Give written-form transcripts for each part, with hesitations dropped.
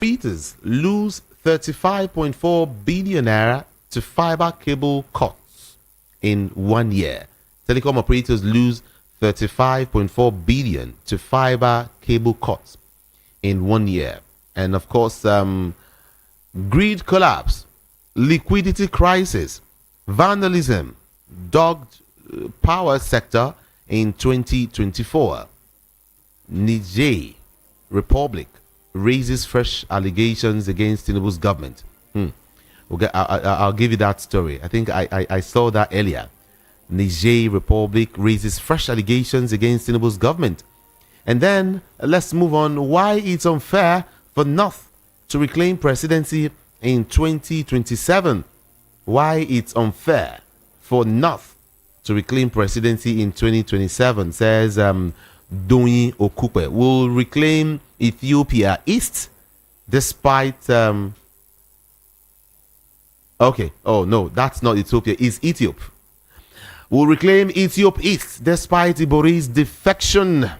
operators lose 35.4 billion naira to fiber cable cuts in 1 year. Telecom operators lose 35.4 billion to fiber cable cuts in 1 year. And of course, grid collapse, liquidity crisis, vandalism dogged power sector in 2024. Niger Republic raises fresh allegations against Tinubu's government. Okay, I'll give you that story. I think I saw that earlier. Niger Republic raises fresh allegations against Tinubu's government. And then let's move on. Why it's unfair for North to reclaim presidency in 2027. Why it's unfair for North to reclaim presidency in 2027, says Doyin Okupe. Will reclaim Ethiopia East despite okay, oh no, that's not Ethiopia, it's Ethiopia. Will reclaim Ethiopia East despite Ibori's defection.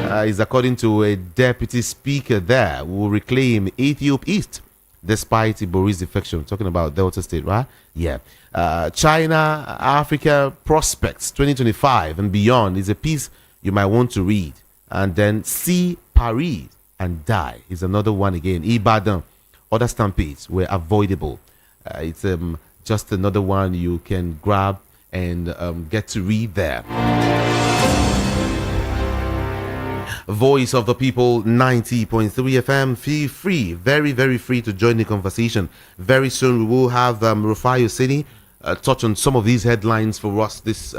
Is according to a deputy speaker there. Will reclaim Ethiopia East despite Ibori's defection. Talking about Delta State, right? Yeah. China, Africa Prospects 2025 and beyond is a piece you might want to read. And then See Paris and Die is another one again. Ibadan, other stampedes were avoidable. It's just another one you can grab and get to read there. Voice of the People 90.3 FM. Feel free, very, very free to join the conversation. Very soon we will have Rufai Oseni touch on some of these headlines for us this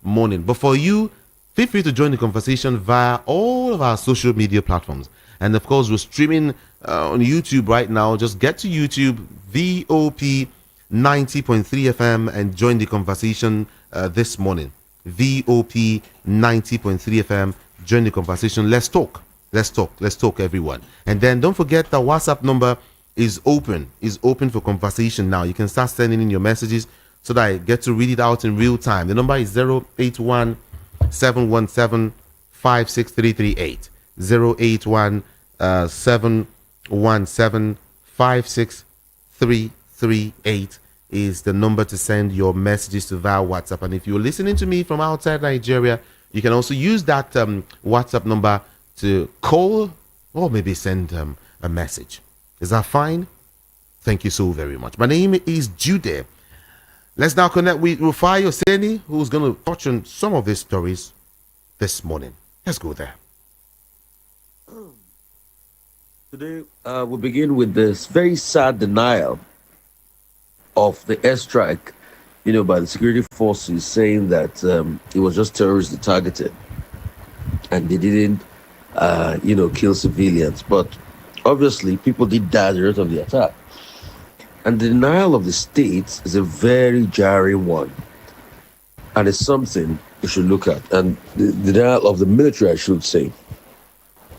morning. But for you, feel free to join the conversation via all of our social media platforms. And of course, we're streaming on YouTube right now. Just get to YouTube, VOP 90.3 FM, and join the conversation this morning. VOP 90.3 FM. Join the conversation. Let's talk, everyone. And then don't forget the WhatsApp number is open for conversation now. You can start sending in your messages so that I get to read it out in real time. The number is 081 717 56338. 081 717 56338 is the number to send your messages to via WhatsApp. And if you're listening to me from outside Nigeria, you can also use that WhatsApp number to call or maybe send a message. Is that fine? Thank you so very much. My name is Jude. Let's now connect with Rufai Oseni, who's going to touch on some of these stories this morning. Let's go there. Today, we'll begin with this very sad denial of the airstrike, by the security forces, saying that it was just terrorists targeted and they didn't, kill civilians. But obviously, people did die as a result of the attack. And the denial of the state is a very jarring one. And it's something we should look at. And the denial of the military, I should say,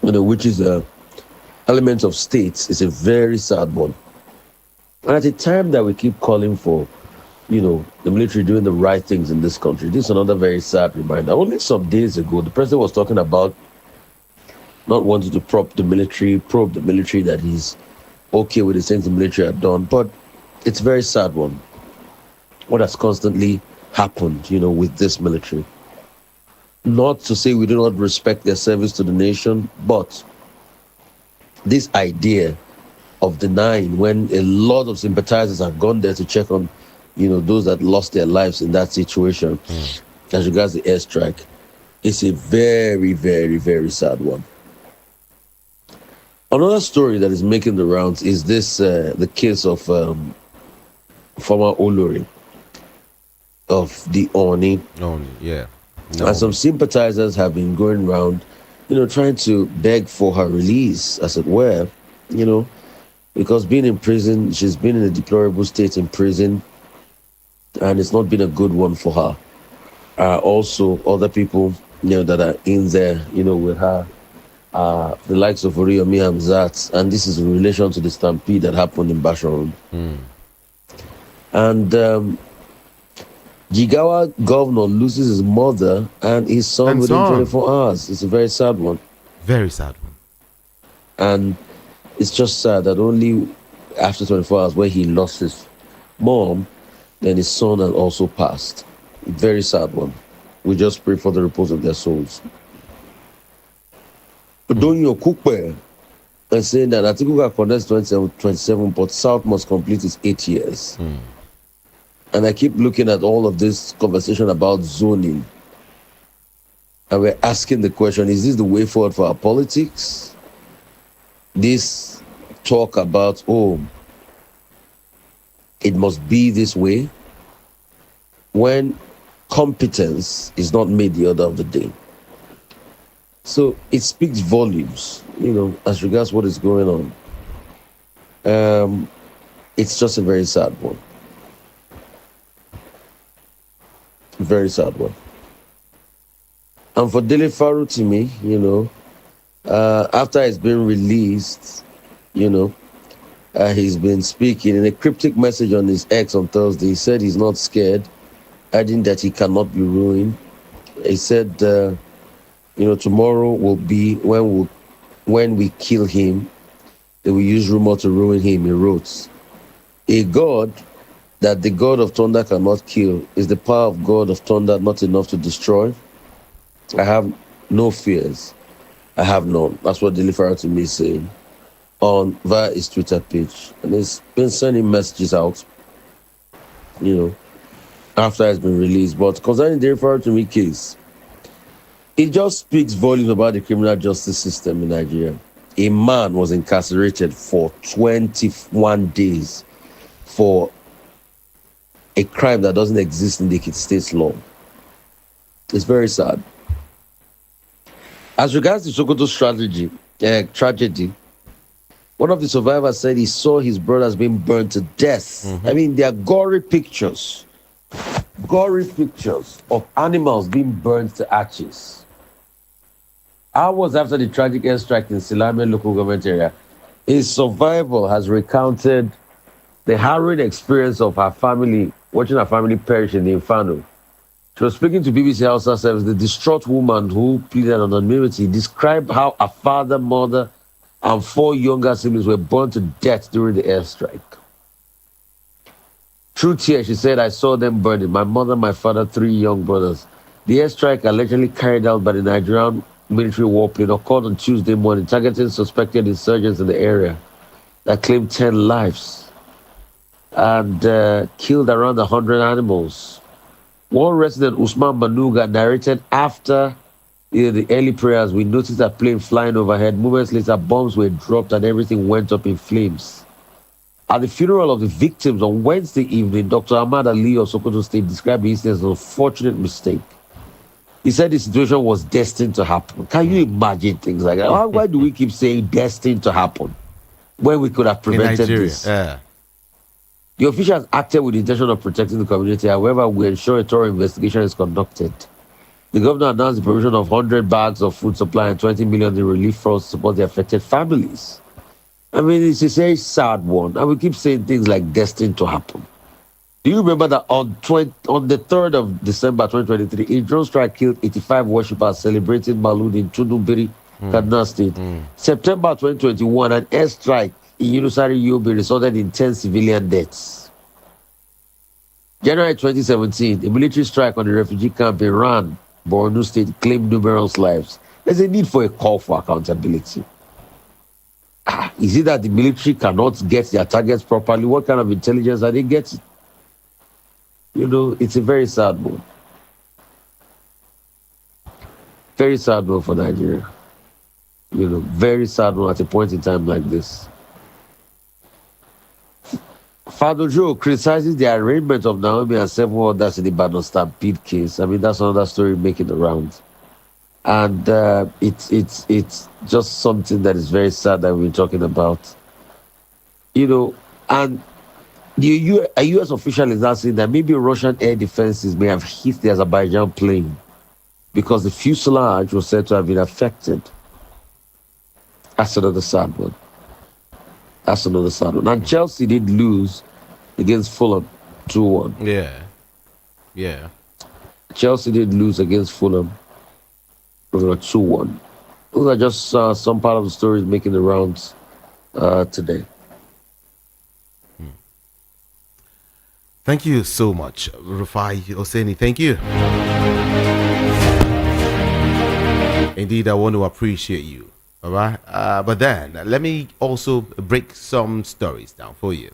which is a element of states, is a very sad one. And at a time that we keep calling for, the military doing the right things in this country, this is another very sad reminder. Only some days ago, the president was talking about not wanting to probe the military that he's okay with the things the military have done. But it's a very sad one. What has constantly happened, with this military. Not to say we do not respect their service to the nation, but this idea of denying when a lot of sympathizers have gone there to check on those that lost their lives in that situation as regards the airstrike, is a very, very, very sad one. Another story that is making the rounds is this, the case of former Olori of the Oni. Yeah. No. And some sympathizers have been going around, trying to beg for her release, as it were, because being in prison, she's been in a deplorable state in prison, and it's not been a good one for her. Also, other people, that are in there, with her, the likes of Oriyomi Hamzat, and this is in relation to the stampede that happened in Basharon. And Jigawa governor loses his mother and his son within 24 hours. It's a very sad one. Very sad one. And It's just sad that only after 24 hours, where he lost his mom, then his son had also passed. Very sad one. We just pray for the repose of their souls. Donyo Kukwe is saying that Atiku connects 27, but South must complete its 8 years. And I keep looking at all of this conversation about zoning. And we're asking the question, is this the way forward for our politics? This talk about, oh, it must be this way, when competence is not made the order of the day. So it speaks volumes, as regards what is going on. It's just a very sad one. Very sad one. And for Dele Faru to me, after it's been released, he's been speaking in a cryptic message on his X on Thursday. He said he's not scared, adding that he cannot be ruined. He said, tomorrow will be when we kill him, they will use rumor to ruin him. He wrote, a God that the God of thunder cannot kill, is the power of God of thunder not enough to destroy? I have no fears. I have none. That's what Dele Faru to me is saying via his Twitter page. And he's been sending messages out, after it's been released. But concerning Dele Faru to me case, it just speaks volumes about the criminal justice system in Nigeria. A man was incarcerated for 21 days for a crime that doesn't exist in the state's law. It's very sad. As regards to Sokoto's tragedy, one of the survivors said he saw his brothers being burned to death. I mean, there are gory pictures of animals being burned to ashes. Hours after the tragic airstrike in Silame local government area, a survivor has recounted the harrowing experience of her family, watching her family perish in the inferno. She was speaking to BBC Hausa Service. The distraught woman who pleaded anonymity described how a father, mother, and 4 younger siblings were burned to death during the airstrike. Through tears, she said, I saw them burning. My mother, my father, 3 young brothers. The airstrike, allegedly carried out by the Nigerian military warplane, occurred on Tuesday morning, targeting suspected insurgents in the area that claimed 10 lives and killed around 100 animals. One resident, Usman Manuga, narrated after the early prayers, we noticed a plane flying overhead. Moments later, bombs were dropped and everything went up in flames. At the funeral of the victims on Wednesday evening, Dr. Ahmad Ali of Sokoto State described the incident as an unfortunate mistake. He said the situation was destined to happen. Can you imagine things like that? Why do we keep saying destined to happen when we could have prevented this? The officials acted with the intention of protecting the community. However, we ensure a thorough investigation is conducted. The governor announced the provision of 100 bags of food supply and 20 million in relief funds to support the affected families. I mean, it's a very sad one. And we keep saying things like destined to happen. Do you remember that on the 3rd of December 2023, a drone strike killed 85 worshippers celebrating Malud in Tunubiri, Kaduna State? September 2021, an airstrike in Yunusari Yobe resulted in 10 civilian deaths. January 2017, a military strike on the refugee camp in Ran, Borno State, claimed numerous lives. There's a need for a call for accountability. Is it that the military cannot get their targets properly? What kind of intelligence are they getting? It's a very sad one. Very sad one for Nigeria. Very sad one at a point in time like this. Father Joe criticizes the arraignment of Naomi and 7 others in the Badon Stampede case. I mean, that's another story making the rounds. And it's just something that is very sad that we're talking about. And a U.S. official is now saying that maybe Russian air defenses may have hit the Azerbaijan plane because the fuselage was said to have been affected. That's another sad one. And Chelsea did lose against Fulham 2-1. Yeah. Chelsea did lose against Fulham 2-1. Those are just some part of the stories making the rounds today. Thank you so much, Rufai Oseni. Thank you. Indeed, I want to appreciate you. All right. But then, let me also break some stories down for you.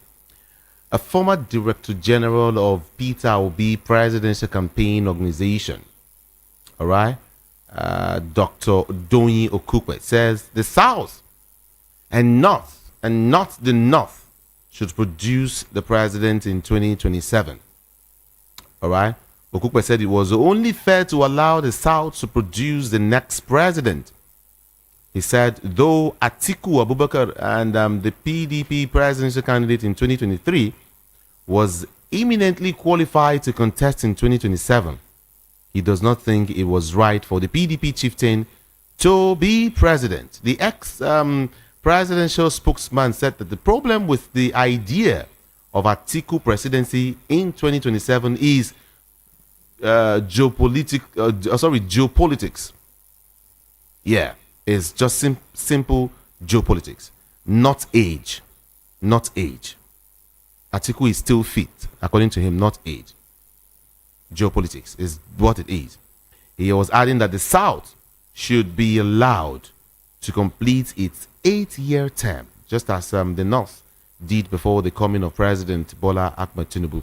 A former Director General of Peter Obi Presidential Campaign Organization, all right, Dr. Doyin Okukwe, says the South and not the North should produce the president in 2027. All right. Okukwe said it was only fair to allow the South to produce the next president. He said, though Atiku Abubakar and the PDP presidential candidate in 2023 was eminently qualified to contest in 2027, he does not think it was right for the PDP chieftain to be president. The ex-presidential spokesman said that the problem with the idea of Atiku presidency in 2027 is geopolitics. Yeah, it's just simple geopolitics, not age. Not age. Atiku is still fit, according to him, not age. Geopolitics is what it is. He was adding that the South should be allowed to complete its 8-year term, just as the North did before the coming of President Bola Ahmed Tinubu.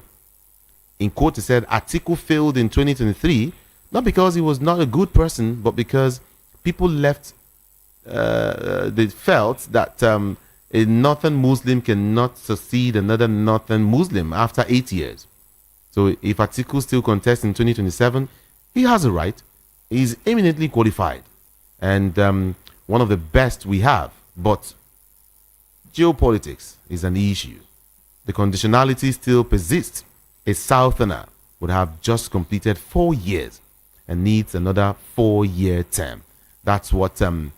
In quote, he said, Atiku failed in 2023, not because he was not a good person, but because people they felt that a northern Muslim cannot succeed another northern Muslim after 8 years. So if Atiku still contests in 2027, he has a right. He's eminently qualified and one of the best we have. But geopolitics is an issue. The conditionality still persists. A Southerner would have just completed 4 years and needs another 4-year term. That's what Doyin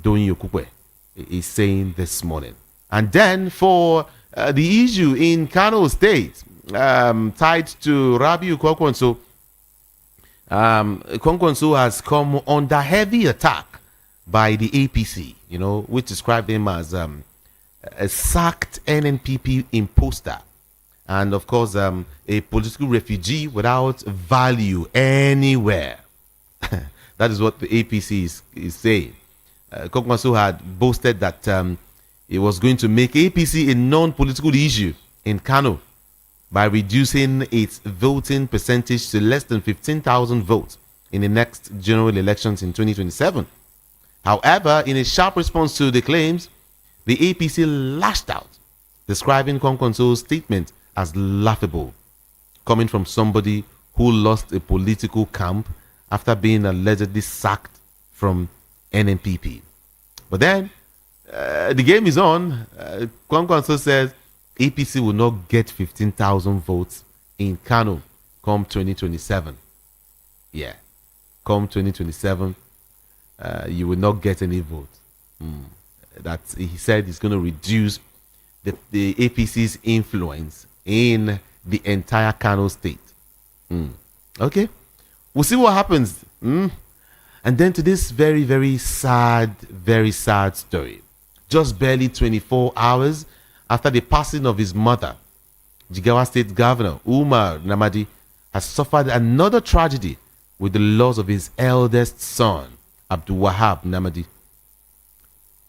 Okukwe is saying this morning. And then for the issue in Kano State, tied to Rabiu Kwankwaso, Kwankwaso has come under heavy attack by the APC, which described him as a sacked NNPP imposter. And of course, a political refugee without value anywhere. That is what the APC is saying. Kwankwaso had boasted that it was going to make APC a non-political issue in Kano by reducing its voting percentage to less than 15,000 votes in the next general elections in 2027. However, in a sharp response to the claims, the APC lashed out, describing Kwankwaso's statement as laughable, coming from somebody who lost a political camp after being allegedly sacked from NNPP. But then, the game is on. Kwankwaso says APC will not get 15,000 votes in Kano come 2027. Yeah, come 2027, you will not get any votes. That he said he's going to reduce the APC's influence in the entire Kano state. Okay, we'll see what happens. And then to this very, very sad story. Just barely 24 hours after the passing of his mother, Jigawa State Governor Umar Namadi has suffered another tragedy with the loss of his eldest son, Abdul Wahab Namadi.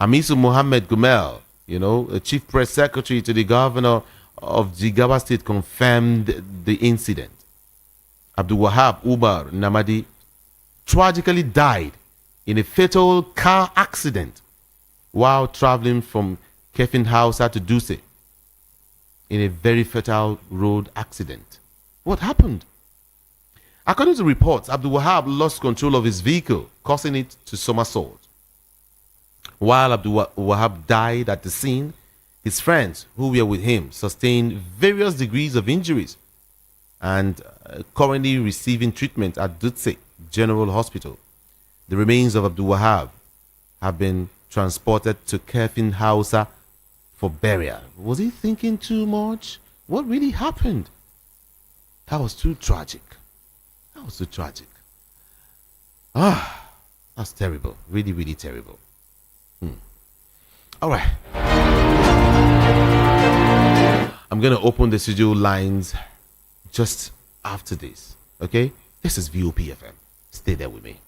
Amisu Mohammed Gumel, a chief press secretary to the governor of Jigawa State, confirmed the incident. Abdul Wahab Umar Namadi tragically died in a fatal car accident while traveling from Kefin Hausa to Duse in a very fatal road accident. What happened? According to reports, Abdul Wahab lost control of his vehicle, causing it to somersault. While Abdul Wahab died at the scene, his friends who were with him sustained various degrees of injuries and currently receiving treatment at Dutse General Hospital. The remains of Abdul Wahab have been transported to Kefin Hausa for burial. Was he thinking too much? What really happened? That was too tragic. That's terrible. Really, really terrible. All right. I'm going to open the studio lines just after this. Okay? This is VOPFM. Stay there with me.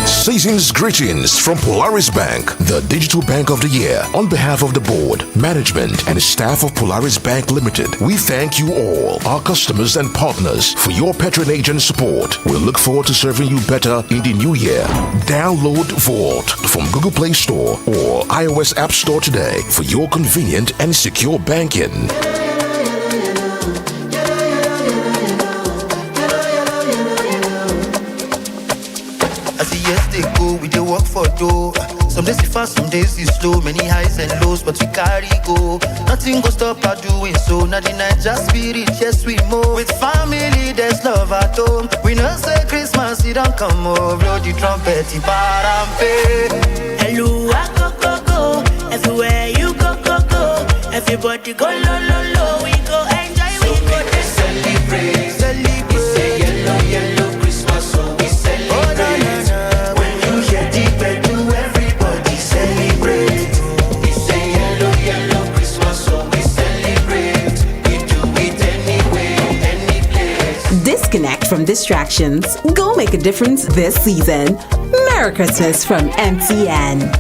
Season's greetings from Polaris Bank, the digital bank of the year. On behalf of the board, management, and staff of Polaris Bank Limited, we thank you all, our customers and partners, for your patronage and support. We look forward to serving you better in the new year. Download Vault from Google Play Store or iOS App Store today for your convenient and secure banking. They go, we dey work for dough. Some days it's fast, some days it's slow. Many highs and lows, but we carry go. Nothing go stop our doing so. Now the Niger spirit, yes we move. With family, there's love at home. We know say Christmas, it don't come over. Blow the trumpet, it parampe. Hello, I go, go. Everywhere you go, go, go. Everybody go, lo, lo, lo. We go enjoy, we go to celebrate. It's a yellow, yellow Christmas, so we celebrate. Disconnect from distractions. Go make a difference this season. Merry Christmas from MTN.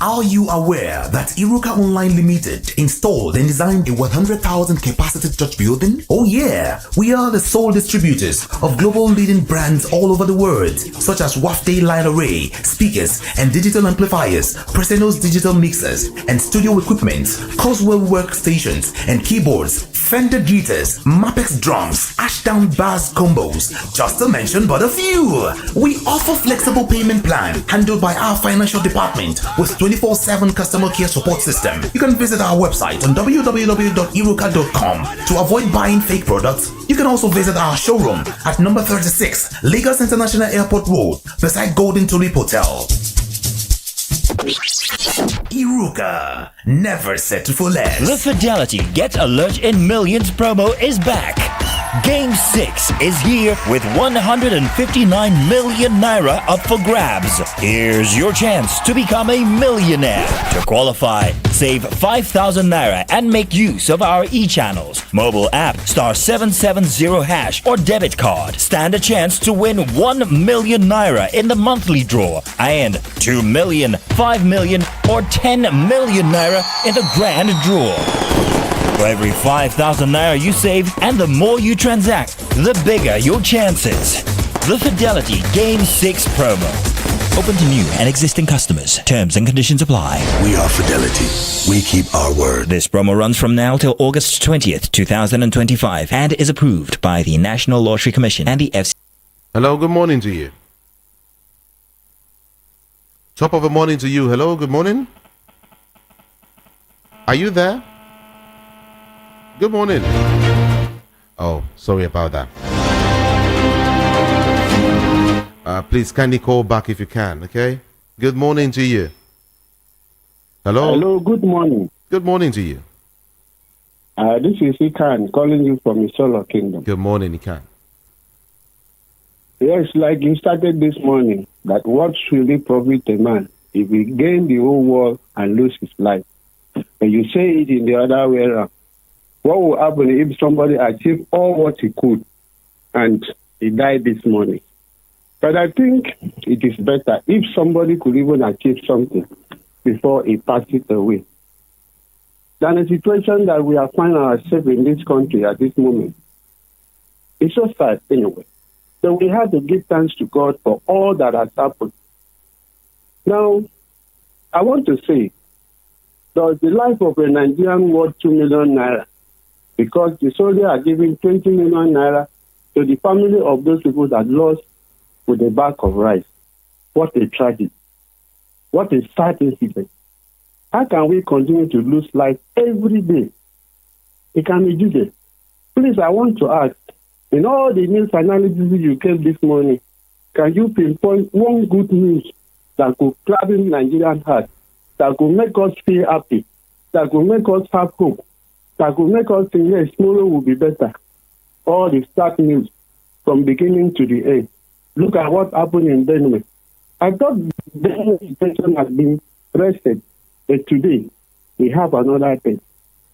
Are you aware that Iruka Online Limited installed and designed a 100,000 capacity church building? Oh yeah, we are the sole distributors of global leading brands all over the world, such as Wafday Line Array, speakers and digital amplifiers, Preseno's digital mixers and studio equipment, Coswell workstations and keyboards, Fender guitars, Mapex drums, Ashdown bass combos, just to mention but a few. We offer flexible payment plan handled by our financial department with 24/7 customer care support system. You can visit our website on www.iruka.com to avoid buying fake products. You can also visit our showroom at number 36 Lagos International Airport Road beside Golden Tulip Hotel. Iruka, never settle for less. The Fidelity Get Alert in Millions promo is back. Game 6 is here with 159 million naira up for grabs. Here's your chance to become a millionaire. To qualify, save 5,000 naira and make use of our e-channels, mobile app, *770# or debit card. Stand a chance to win 1 million naira in the monthly draw and 2 million, 5 million or 10 million naira in the grand draw. For every 5,000 naira you save and the more you transact, the bigger your chances. The Fidelity Game 6 promo. Open to new and existing customers. Terms and conditions apply. We are Fidelity. We keep our word. This promo runs from now till August 20th, 2025 and is approved by the National Lottery Commission and the FC. Hello, good morning to you. Top of the morning to you. Hello, good morning. Are you there? Good morning. Oh, sorry about that. Please kindly call back if you can, okay? Good morning to you. Hello? Hello, good morning. Good morning to you. This is Ikan calling you from Isolo Kingdom. Good morning, Ikan. Yes, like you started this morning, that what should it profit a man if he gain the whole world and lose his life? And you say it in the other way around. What will happen if somebody achieved all what he could and he died this morning? But I think it is better if somebody could even achieve something before he passes away than a situation that we are finding ourselves in this country at this moment. It's so sad anyway. So we have to give thanks to God for all that has happened. Now, I want to say, does the life of a Nigerian worth 2 million naira? Because the soldiers are giving 20 million naira to the family of those people that lost with a bag of rice. What a tragedy. What a sad incident. How can we continue to lose life every day? It can be difficult. Please, I want to ask, in all the news analysis you gave this morning, can you pinpoint one good news that could gladden Nigerian heart, that could make us feel happy, that could make us have hope, that could make us think, yes, tomorrow will be better? All the sad news from beginning to the end. Look at what happened in Benue. I thought the situation has been rested, but today we have another thing.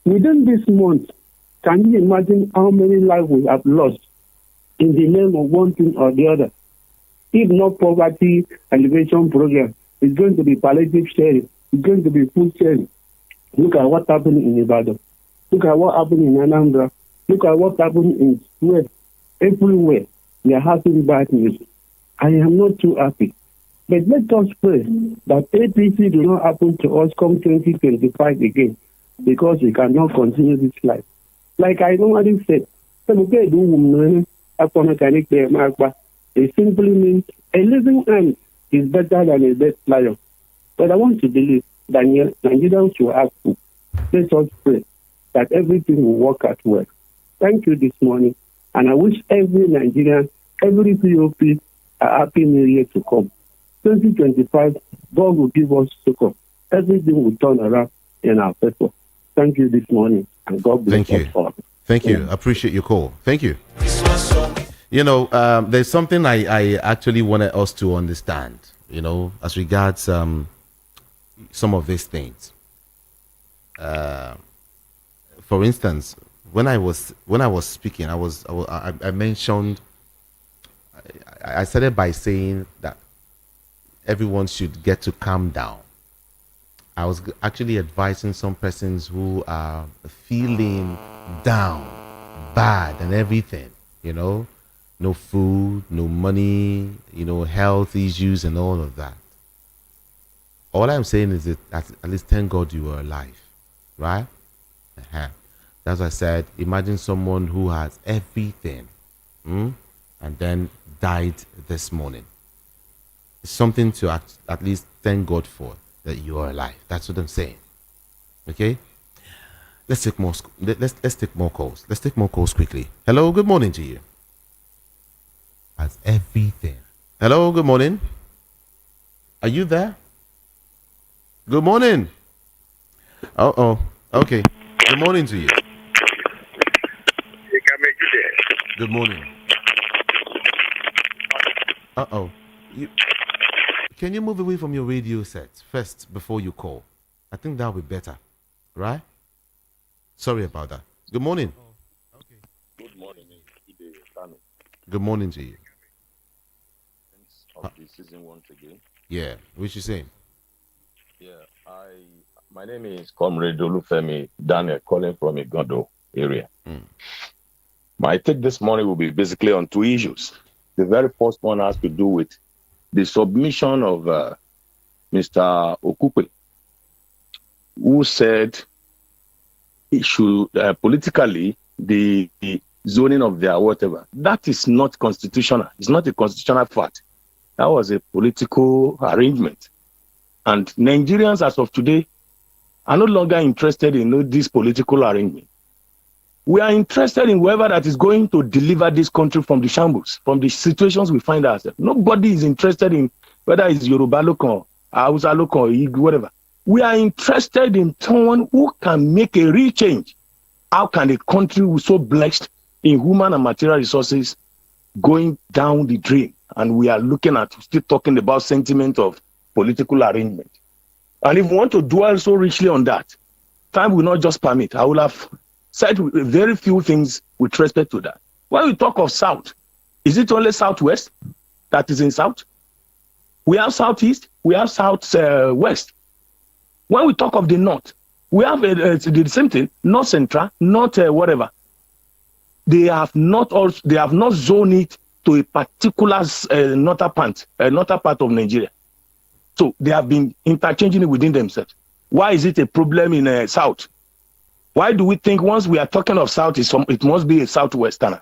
Within this month, can you imagine how many lives we have lost in the name of one thing or the other? If not poverty elevation program, it's going to be palliative sharing, it's going to be food sharing. Look at what happened in Ibadan. Look at what happened in Anambra. Look at what happened in where everywhere we are having bad news. I am not too happy. But let us pray that APC do not happen to us come 2025 again, because we cannot continue this life. Like I normally said, it simply means a living ant is better than a dead lion. But I want to believe that Nigerians will have hope. Let us pray that everything will work out well. Thank you this morning, and I wish every Nigerian, every POP, a happy new year to come. 2025, God will give us succor. Everything will turn around in our favor. Thank you this morning, and God bless us all. Thank you. I appreciate your call. Thank you. You know, there's something I actually wanted us to understand, you know, as regards some of these things. For instance, when I was speaking, I mentioned, I started by saying that everyone should get to calm down. I was actually advising some persons who are feeling down, bad and everything, you know, no food, no money, you know, health issues and all of that. All I'm saying is that at least thank God you were alive, right? That's why I said, imagine someone who has everything and then died this morning. It's something to at least thank God for, that you are alive. That's what I'm saying. Okay? Let's take more. Let's take more calls. Let's take more calls quickly. Hello, good morning to you. Has everything. Hello, good morning. Are you there? Good morning. Oh, okay. Good morning to you. Good morning. Can you move away from your radio set first before you call? I think that would be better, right? Sorry about that. Good morning. Okay. Good morning. Good morning to you. Of the season once again. Yeah, what you saying? Yeah, my name is Comrade Olufemi Daniel, calling from Igondo area. My take this morning will be basically on two issues. The very first one has to do with the submission of Mr. Okupe, who said it should politically the zoning of their whatever. That is not constitutional. It's not a constitutional fact. That was a political arrangement. And Nigerians as of today are no longer interested in this political arrangement. We are interested in whoever that is going to deliver this country from the shambles, from the situations we find ourselves. Nobody is interested in whether it's Yoruba local, Hausa local, whatever. We are interested in someone who can make a real change. How can a country who is so blessed in human and material resources going down the drain? And we are still talking about sentiment of political arrangement. And if we want to dwell so richly on that, time will not just permit. I will have said very few things with respect to that. When we talk of South, is it only Southwest that is in South? We have Southeast, we have Southwest. When we talk of the North, we have the same thing, North Central, North whatever. They have not zoned it to a particular northern part of Nigeria. So they have been interchanging it within themselves. Why is it a problem in South? Why do we think once we are talking of South, it must be a Southwesterner?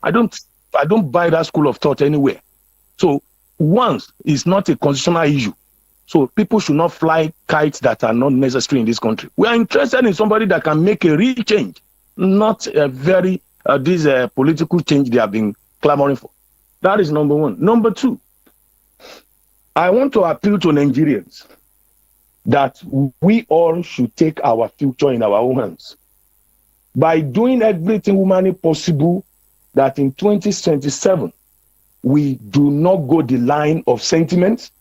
I don't buy that school of thought anywhere. So once it's not a constitutional issue. So people should not fly kites that are not necessary in this country. We are interested in somebody that can make a real change, not a very this political change they have been clamoring for. That is number one. Number two, I want to appeal to Nigerians that we all should take our future in our own hands by doing everything humanly possible that in 2027, we do not go the line of sentiments,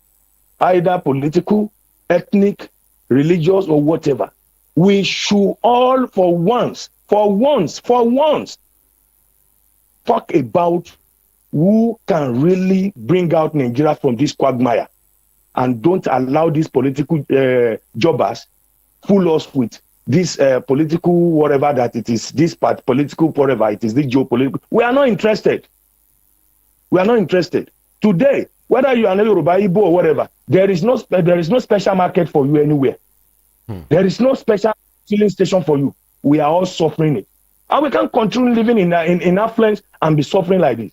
either political, ethnic, religious, or whatever. We should all for once, talk about who can really bring out Nigeria from this quagmire, and don't allow these political jobbers fool us with this political whatever that it is, this part political whatever it is, this geopolitical. We are not interested. We are not interested. Today, whether you are Yoruba, Igbo, or whatever, there is no special market for you anywhere. There is no special filling station for you. We are all suffering it. And we can't continue living in affluence and be suffering like this.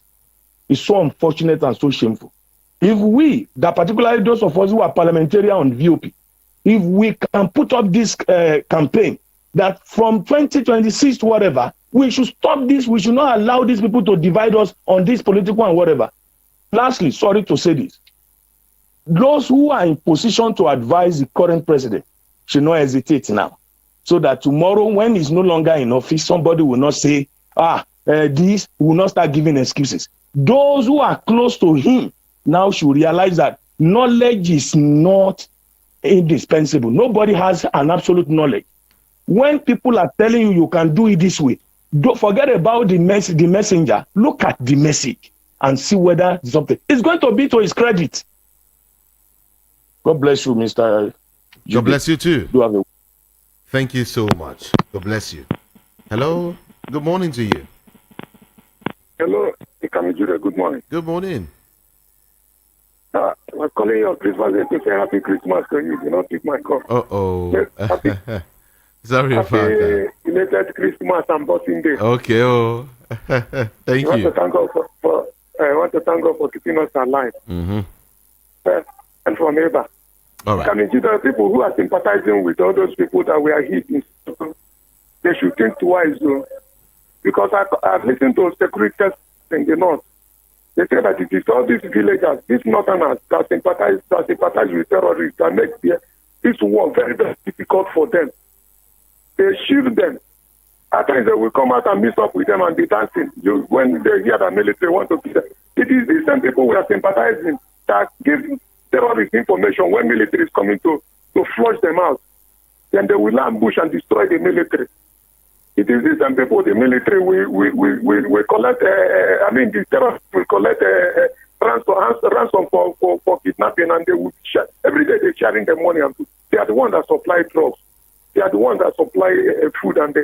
It's so unfortunate and so shameful. If we, that particularly those of us who are parliamentarian on VOP, if we can put up this campaign that from 2026 to whatever, we should stop this. We should not allow these people to divide us on this political and whatever. Lastly, sorry to say this, those who are in position to advise the current president should not hesitate now, so that tomorrow when he's no longer in office, somebody will not say, this will not start giving excuses. Those who are close to him now should realize that knowledge is not indispensable. Nobody has an absolute knowledge. When people are telling you you can do it this way, don't forget about the messenger. Look at the message and see whether something is going to be to his credit. God bless you, Mr. God bless you too. You have a- Thank you so much. God bless you. Hello. Good morning to you. Hello, Ikamijure. Good morning. Good morning. I'm calling you on Christmas Day to say Happy Christmas to you. Do not take my call. Uh-oh. Yes, Sorry about that. Happy belated Christmas and Boxing Day. Okay. Oh. Thank I want you. to thank God for keeping us alive. Mm-hmm. And for neighbor. All right. Kamijure, people who are sympathizing with all those people that we are hitting, they should think twice, though. Because I've listened to security in the north. They say that it is all these villagers, these northerners that sympathize with terrorists that make this war very, very difficult for them. They shield them. At times they will come out and mix up with them and be dancing. When they hear that military want to kill them, it is these same people we are sympathizing that give terrorist information when military is coming to flush them out. Then they will ambush and destroy the military. It is these same people, the military, we collect, the terrorists will collect ransom for kidnapping, and they will share. Every day they're sharing the money, and they are the ones that supply drugs. They are the ones that supply food and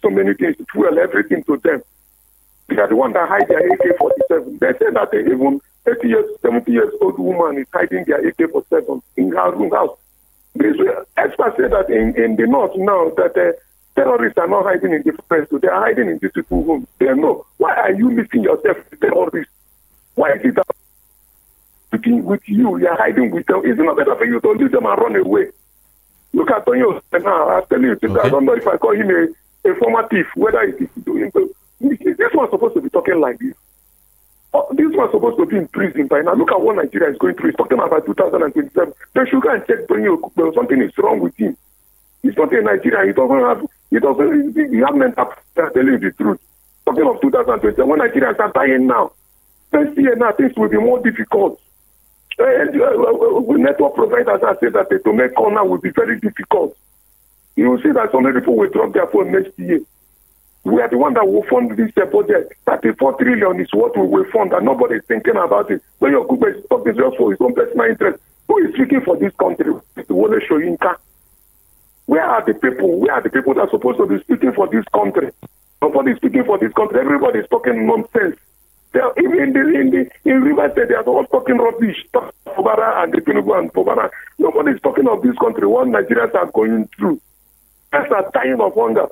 so many things, fuel, everything to them. They are the ones that hide their AK-47. They say that even 80 years, 70 years old woman is hiding their AK-47 in her room house. These experts say that in the north now that terrorists are not hiding in the forest, so they are hiding in these people's homes. They know. Why are you mixing yourself with terrorists? Why is it that with you are hiding with them? Is it not better for you to leave them and run away? Look at Tonyo now. I'm telling you, okay. I don't know if I call him a former thief, whether it is doing. This one's supposed to be talking like this. This one's supposed to be in prison by now. Look at what Nigeria is going through. He's talking about 2027. They should go and check Tonyo. Something is wrong with him. He's not in Nigeria. He have mental. I'm telling you the truth. Talking of 2027, when Nigerians are dying now, next year now things will be more difficult. Network providers have said that to make call now will be very difficult. You will see that so many people will drop their phone next year. We are the one that will fund this budget. 34 trillion is what we will fund, and nobody is thinking about it. When your Google is talking just for his own personal interest, who is speaking for this country? It's Wole Soyinka. Where are the people? Where are the people that are supposed to be speaking for this country? Nobody is speaking for this country. Everybody is talking nonsense. Even in River State, they are all talking rubbish. Fubara and the Tinubu and Fubara. Nobody is talking of this country. What Nigerians are going through. People are dying of hunger.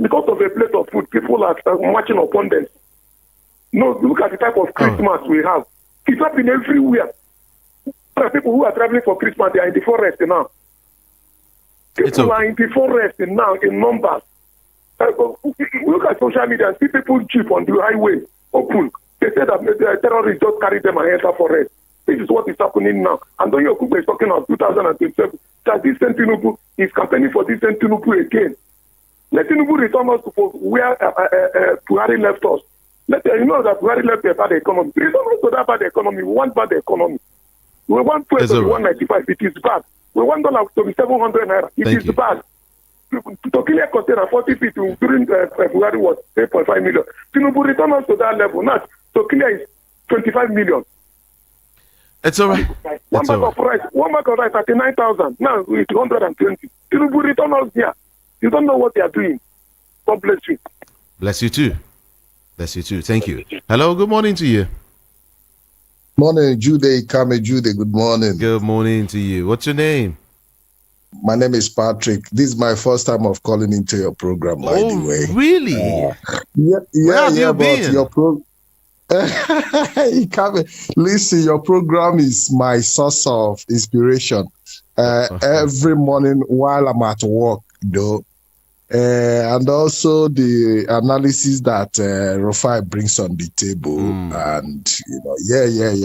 Because of a plate of food, people are marching upon them. No, look at the type of Christmas we have. It's happening everywhere. There are people who are traveling for Christmas, they are in the forest now. People are in the forest now in numbers. Look at social media and see people cheap on the highway, open. They say that the terrorists just carry them and enter forest. This is what is happening now. And Don Yokuba is talking of 2027. That this Tinubu is campaigning for this Tinubu again. Let Tinubu return us to where Buhari left us. You know that very left a bad economy. We don't want to that bad economy. We want bad economy. We want fuel to be 195. It is bad. We want dollar to be 700 naira. It is bad. To kill a container 40 feet during February was 8.5 million. Tinubu return us to that level. Not to clear is 25 million. It's all right. One bag of rice 39,000. Now it's 120. Tinubu return us here. You don't know what they are doing. God bless you. Bless you too. Bless you too. Thank you. Hello. Good morning to you. Morning, Jude. Kame Jude. Good morning. Good morning to you. What's your name? My name is Patrick. This is my first time of calling into your program, by the way. Really? Yeah, but your program. Listen, your program is my source of inspiration. Every morning while I'm at work, though. And also the analysis that Rufai brings on the table. And,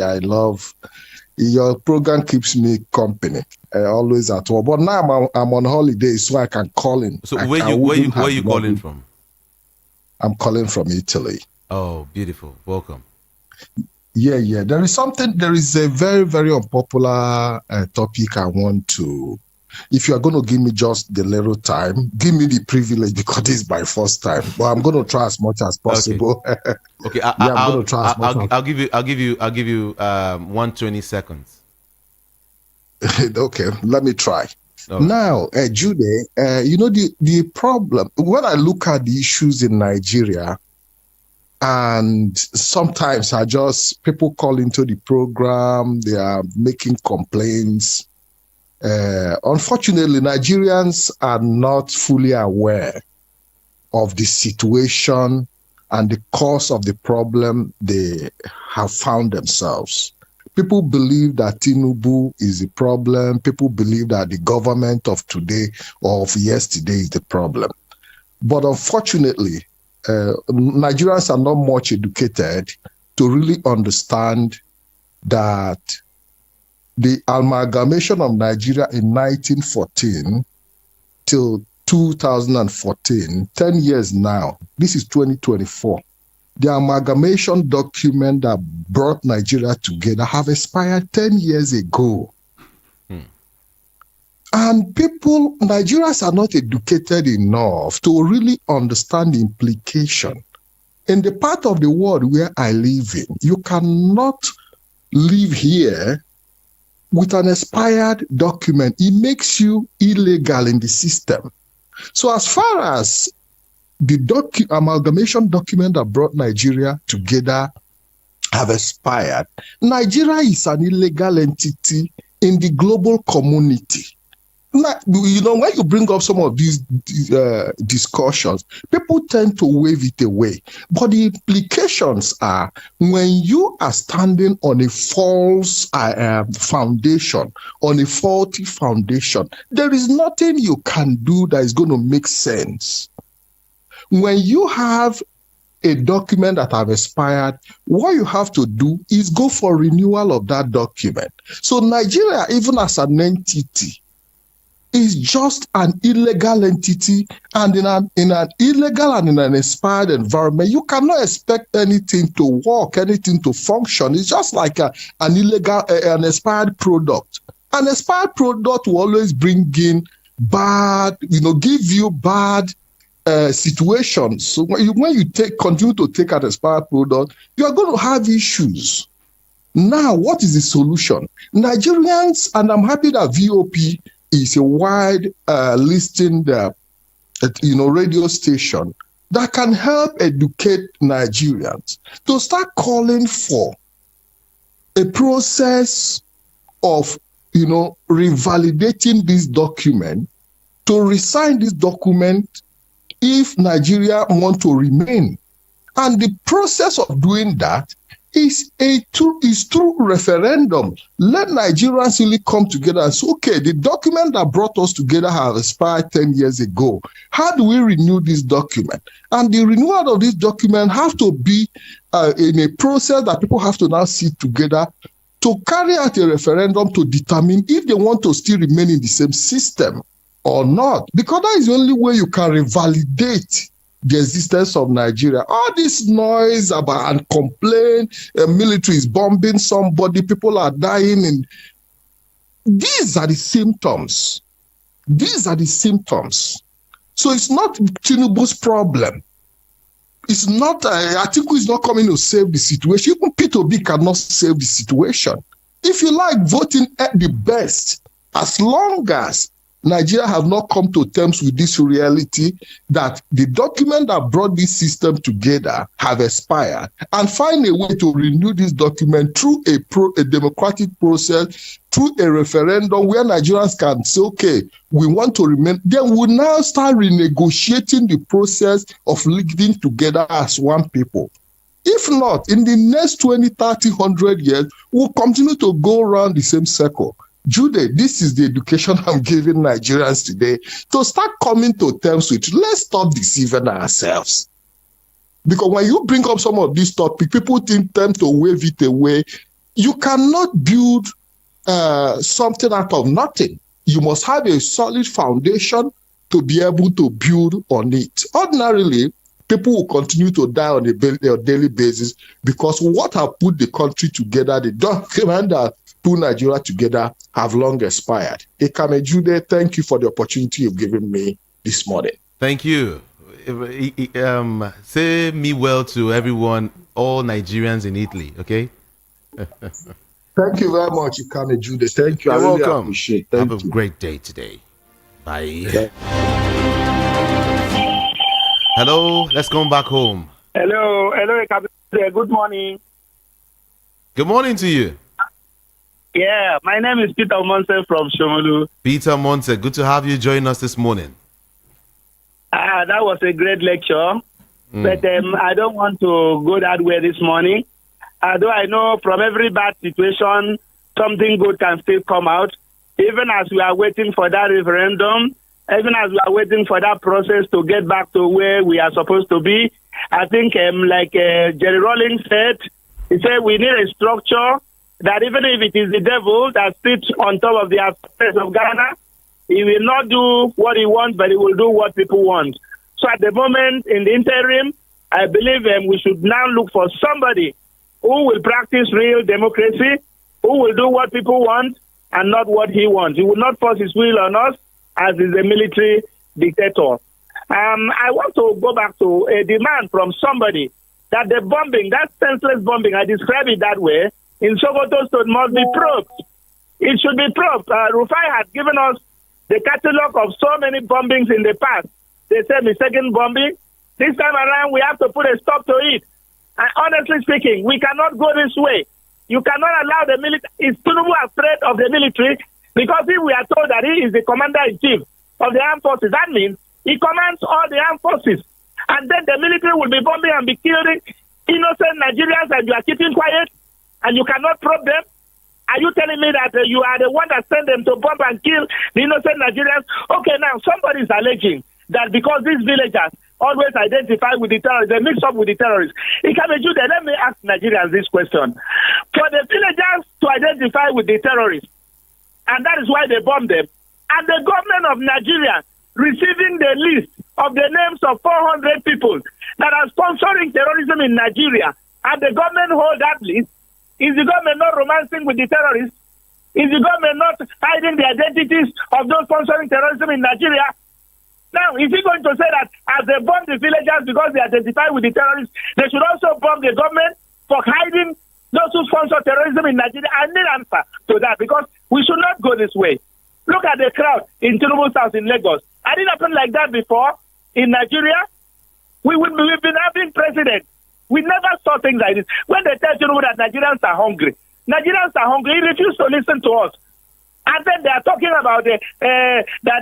I love your program, keeps me company. Always at work. But now I'm on holiday, so I can call in. So where you calling from? I'm calling from Italy. Oh, beautiful. Welcome. Yeah. There is a very, very unpopular topic I want to. If you are going to give me just the little time, give me the privilege because this is my first time. But I'm going to try as much as possible. Okay. I'm going to try as much. I'll give you 120 seconds. Okay, let me try. Okay. Now, Jude, the problem when I look at the issues in Nigeria, and sometimes people call into the program, they are making complaints. Unfortunately, Nigerians are not fully aware of the situation and the cause of the problem they have found themselves. People believe that Tinubu is the problem. People believe that the government of today or of yesterday is the problem. But unfortunately, Nigerians are not much educated to really understand that the amalgamation of Nigeria in 1914 till 2014, 10 years now, this is 2024, the amalgamation document that brought Nigeria together have expired 10 years ago. And Nigerians are not educated enough to really understand the implication. In the part of the world where I live in, you cannot live here with an expired document. It makes you illegal in the system. So as far as the amalgamation document that brought Nigeria together have expired, Nigeria is an illegal entity in the global community. Now, when you bring up some of these discussions, people tend to wave it away. But the implications are when you are standing on a false foundation, on a faulty foundation, there is nothing you can do that is going to make sense. When you have a document that have expired, what you have to do is go for renewal of that document. So Nigeria, even as an entity, is just an illegal entity, and in an illegal and in an expired environment, you cannot expect anything to work, anything to function. It's just like an expired product. An expired product will always bring in bad, give you bad situations. So when you continue to take an expired product, you are going to have issues. Now, what is the solution? Nigerians, and I'm happy that VOP is a wide listing radio station that can help educate Nigerians to start calling for a process of revalidating this document, to resign this document if Nigeria want to remain. And the process of doing that is through referendum. Let Nigerians really come together and say, okay, the document that brought us together has expired 10 years ago. How do we renew this document? And the renewal of this document has to be in a process that people have to now sit together to carry out a referendum to determine if they want to still remain in the same system or not. Because that is the only way you can revalidate the existence of Nigeria. All this noise about and complaint, military is bombing somebody, people are dying, and these are the symptoms. These are the symptoms. So it's not Tinubu's problem. It's not, Atiku is not coming to save the situation. Even P2B cannot save the situation. If you like voting at the best, as long as Nigeria have not come to terms with this reality that the document that brought this system together have expired, and find a way to renew this document through a democratic process, through a referendum where Nigerians can say, okay, we want to remain, then we'll now start renegotiating the process of living together as one people. If not, in the next 20, 30, 100 years, we'll continue to go around the same circle. Jude, this is the education I'm giving Nigerians today to start coming to terms with. Let's stop deceiving ourselves. Because when you bring up some of these topics, people think them to wave it away. You cannot build something out of nothing. You must have a solid foundation to be able to build on it. Ordinarily, people will continue to die on a daily basis because what have put the country together, the document that put Nigeria together, have long expired. Ekame Jude, thank you for the opportunity you've given me this morning. Thank you. Say me well to everyone, all Nigerians in Italy, okay? Thank you very much, Ekame Jude. Thank you. You're I really welcome. appreciate it. Have a great day today. Bye. Yeah. Hello, let's go back home. Hello, Ekame. Good morning. Good morning to you. Yeah, my name is Peter Monse from Shomolu. Peter Monse, good to have you join us this morning. That was a great lecture, but I don't want to go that way this morning. Although I know from every bad situation, something good can still come out. Even as we are waiting for that referendum, even as we are waiting for that process to get back to where we are supposed to be, I think like Jerry Rawlings said, he said we need a structure that even if it is the devil that sits on top of the affairs of Ghana, he will not do what he wants, but he will do what people want. So at the moment, in the interim, I believe we should now look for somebody who will practice real democracy, who will do what people want and not what he wants. He will not force his will on us as is a military dictator. I want to go back to a demand from somebody that the bombing, that senseless bombing, I describe it that way, in Sokoto State must be probed. It should be probed. Rufai had given us the catalogue of so many bombings in the past. They said the second bombing. This time around, we have to put a stop to it. And honestly speaking, we cannot go this way. You cannot allow the military. Is Tinubu afraid of the military? Because if we are told that he is the commander-in-chief of the armed forces, that means he commands all the armed forces. And then the military will be bombing and be killing innocent Nigerians, and you are keeping quiet, and you cannot probe them. Are you telling me that you are the one that sent them to bomb and kill the innocent Nigerians? Okay, now somebody is alleging that because these villagers always identify with the terrorists, they mix up with the terrorists. It can be true that. Let me ask Nigerians this question. For the villagers to identify with the terrorists, and that is why they bomb them, and the government of Nigeria receiving the list of the names of 400 people that are sponsoring terrorism in Nigeria, and the government hold that list, is the government not romancing with the terrorists? Is the government not hiding the identities of those sponsoring terrorism in Nigeria? Now, is he going to say that as they bomb the villagers because they identify with the terrorists, they should also bomb the government for hiding those who sponsor terrorism in Nigeria? I need an answer to that, because we should not go this way. Look at the crowd in Tinubu's house in Lagos. I didn't happen like that before in Nigeria. We've been having presidents. We never saw things like this. When they tell Tinubu that Nigerians are hungry, he refused to listen to us. And then they are talking about that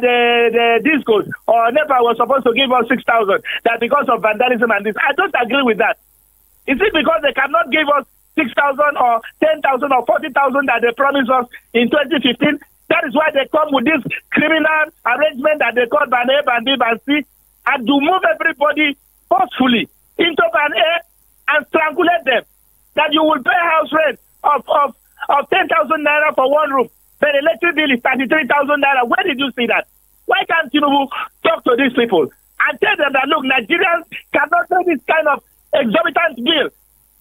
the discourse or NEPA was supposed to give us 6,000, that because of vandalism and this. I don't agree with that. Is it because they cannot give us 6,000 or 10,000 or 40,000 that they promised us in 2015? That is why they come with this criminal arrangement that they call Ban A, Ban B, Ban C, and to move everybody forcefully into Ban A and strangulate them. That you will pay house rent of 10,000 naira for one room. The electric bill is 33,000 naira. Where did you see that? Why can't Tinubu talk to these people and tell them that, look, Nigerians cannot pay this kind of exorbitant bill.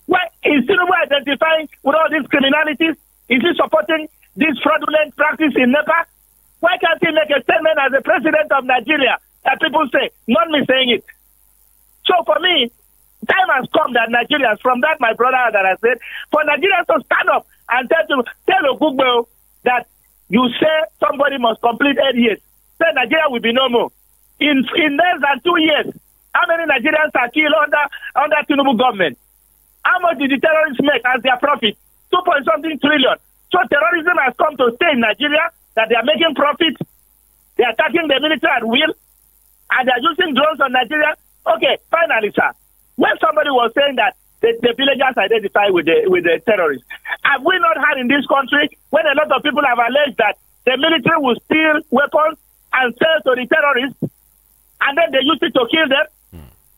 Why is Tinubu identifying with all these criminalities? Is he supporting this fraudulent practice in NEPA? Why can't he make a statement as the president of Nigeria that people say, not me saying it? So for me, time has come that Nigerians, from that my brother that I said, for Nigerians to stand up and tell Ogugbo that you say somebody must complete 8 years. Say Nigeria will be no more. In less than 2 years, how many Nigerians are killed under Tinubu government? How much did the terrorists make as their profit? 2.something trillion. So terrorism has come to stay in Nigeria, that they are making profit. They are attacking the military at will, and they are using drones on Nigeria. Okay, finally, sir. When somebody was saying that the villagers identify with the terrorists, have we not had in this country when a lot of people have alleged that the military will steal weapons and sell to the terrorists, and then they use it to kill them?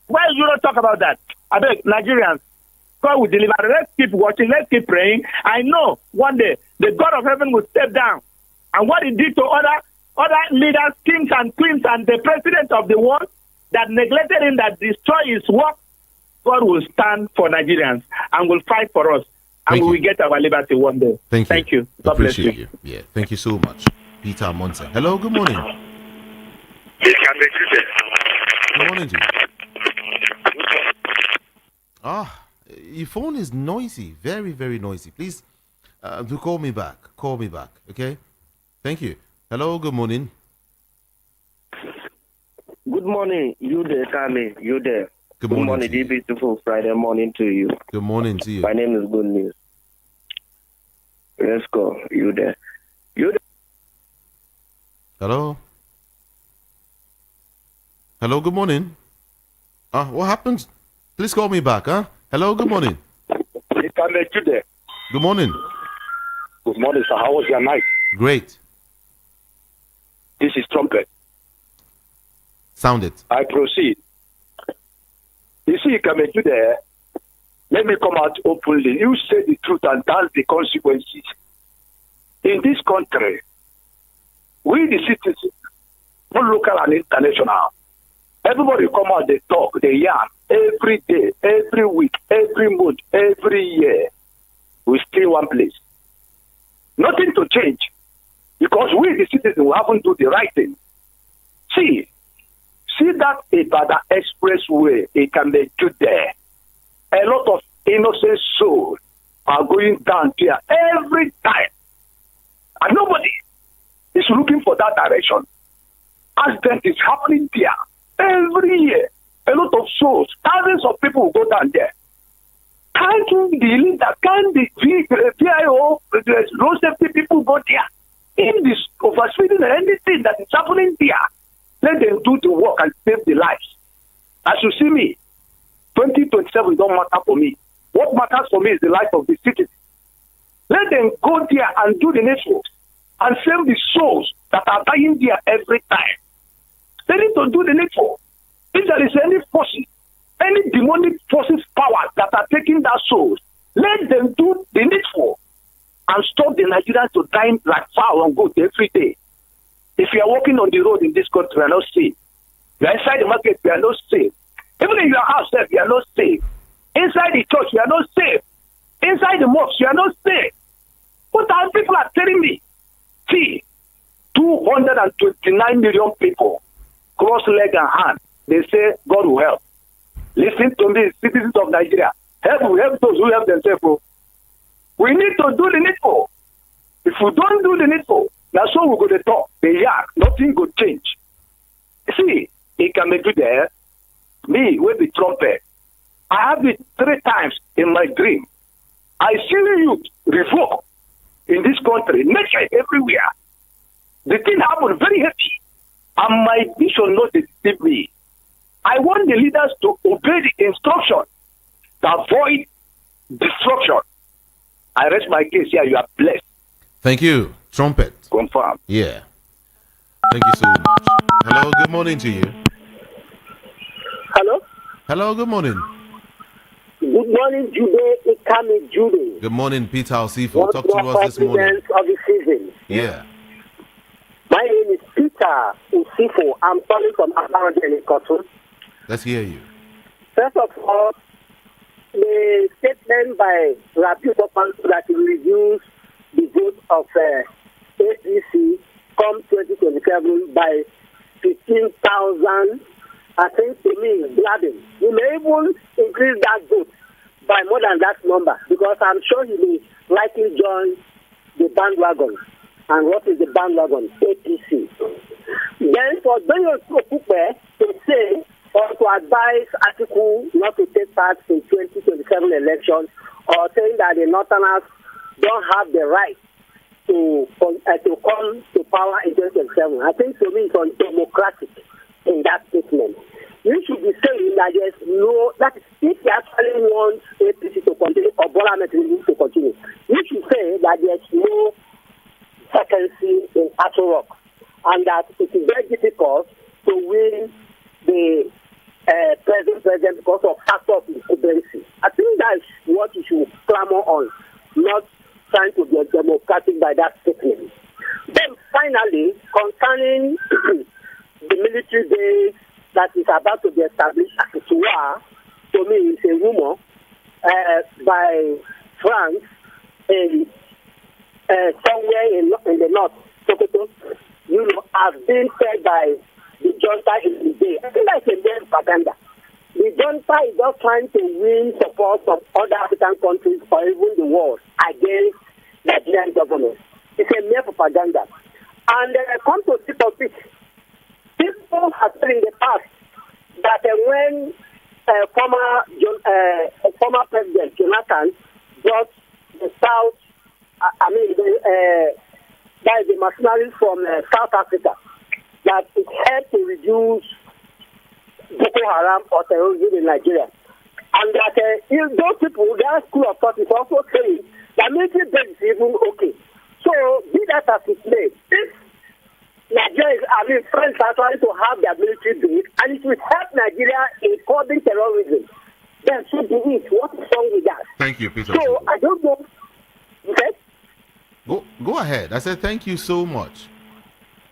Why do you not talk about that? I beg, Nigerians, God will deliver. Let's keep watching. Let's keep praying. I know one day the God of heaven will step down. And what he did to other leaders, kings and queens, and the president of the world that neglected him, that destroyed his work, God will stand for Nigerians and will fight for us. And we will get our liberty one day. Thank you. God bless you. Appreciate you. Yeah, thank you so much. Peter Monson. Hello, good morning. Good morning to you. Your phone is noisy, very, very noisy. Please do call me back. Call me back, okay? Thank you. Hello, good morning. Good morning, you there, Kami, you there. Good morning this beautiful Friday morning to you. Good morning to you. My name is Good News. Let's go, you there. You there. Hello? Hello, good morning. What happened? Please call me back, huh? Hello, good morning. You there. Good morning. Good morning, sir. How was your night? Great. This is Trumpet. Sound it. I proceed. You see, you there. Let me come out openly. You say the truth and that's the consequences. In this country, we the citizens, both local and international, everybody come out, they talk, they yarn, every day, every week, every month, every year. We stay one place. Nothing to change. Because we, the citizens, we haven't do the right thing. See that Ibadan Expressway, it can be good there. A lot of innocent souls are going down there every time. And nobody is looking for that direction. Accident is happening there every year. A lot of souls, thousands of people will go down there. Can't the leader, can the VIO, the road safety people go there? In this overspeeding and anything that is happening there, let them do the work and save the lives. As you see me, 2027 don't matter for me. What matters for me is the life of the citizens. Let them go there and do the needful and save the souls that are dying there every time. They need to do the needful. If there is any forces, any demonic forces, powers that are taking that souls, let them do the needful and stop the Nigerians to die like fowl and goat every day. If you are walking on the road in this country, you are not safe. You are inside the market, you are not safe. Even in your house, you are not safe. Inside the church, you are not safe. Inside the mosque, you are not safe. What are people are telling me? See, 229 million people, cross leg and hand. They say God will help. Listen to me, citizens of Nigeria. Help those who help themselves. We need to do the needful. If we don't do the needful, now so we go to talk. Nothing will change. See, it can be good there. Me with the trumpet. I have it 3 times in my dream. I see youth revoke in this country, naked everywhere. The thing happened very heavy. And my vision not deceive me. I want the leaders to obey the instruction to avoid destruction. I rest my case here. You are blessed. Thank you. Trumpet. Confirm. Yeah. Thank you so much. Hello, good morning to you. Hello? Hello, good morning. Good morning, Jude. Ikami Jude. Good morning, Peter Alsifo. Talk to us this morning. Of the season. Yeah. My name is Peter Oscar Usifo. I'm calling from Abadan in Kotu. Let's hear you. First of all, the statement by Rabiu Bopanso that will reduce the vote of APC come 2027 by 15,000, I think to me is blabbing. He may even increase that vote by more than that number, because I'm sure he will likely join the bandwagon. And what is the bandwagon? APC. Then for Daniel Okupe to say or to advise Atiku not to take part in 2027 elections, or saying that the Northerners don't have the right to come to power in 2027, I think to me it's undemocratic in that statement. You should be saying that there's no, that if you actually want APC to continue or Bola Ahmed Tinubu to continue, you should say that there's no vacancy in Aso Rock, and that it is very difficult to win the president because of factor of incumbency. I think that's what you should clamor on, not trying to be democratic by that statement. Then finally, concerning the military base that is about to be established at Kituwa, to me it's a rumor by France in somewhere in the north, Sokoto, has been said by the junta in the day. I think that's a mere propaganda. The junta is just trying to win support from other African countries or even the world against the Nigerian government. It's a mere propaganda. And come to think of it, people have said in the past that when former President Jonathan brought the South, that is the mercenaries from South Africa, that it helped to reduce Boko Haram or terrorism in Nigeria. And that if those people, their school of thought is also saying that military base is even okay. So, be that as it may, if Nigeria friends are trying to have their military base, and it will help Nigeria in curbing terrorism, then so be it. What is wrong with that? Thank you, Peter. So, I don't know. Okay? Go ahead. I said thank you so much.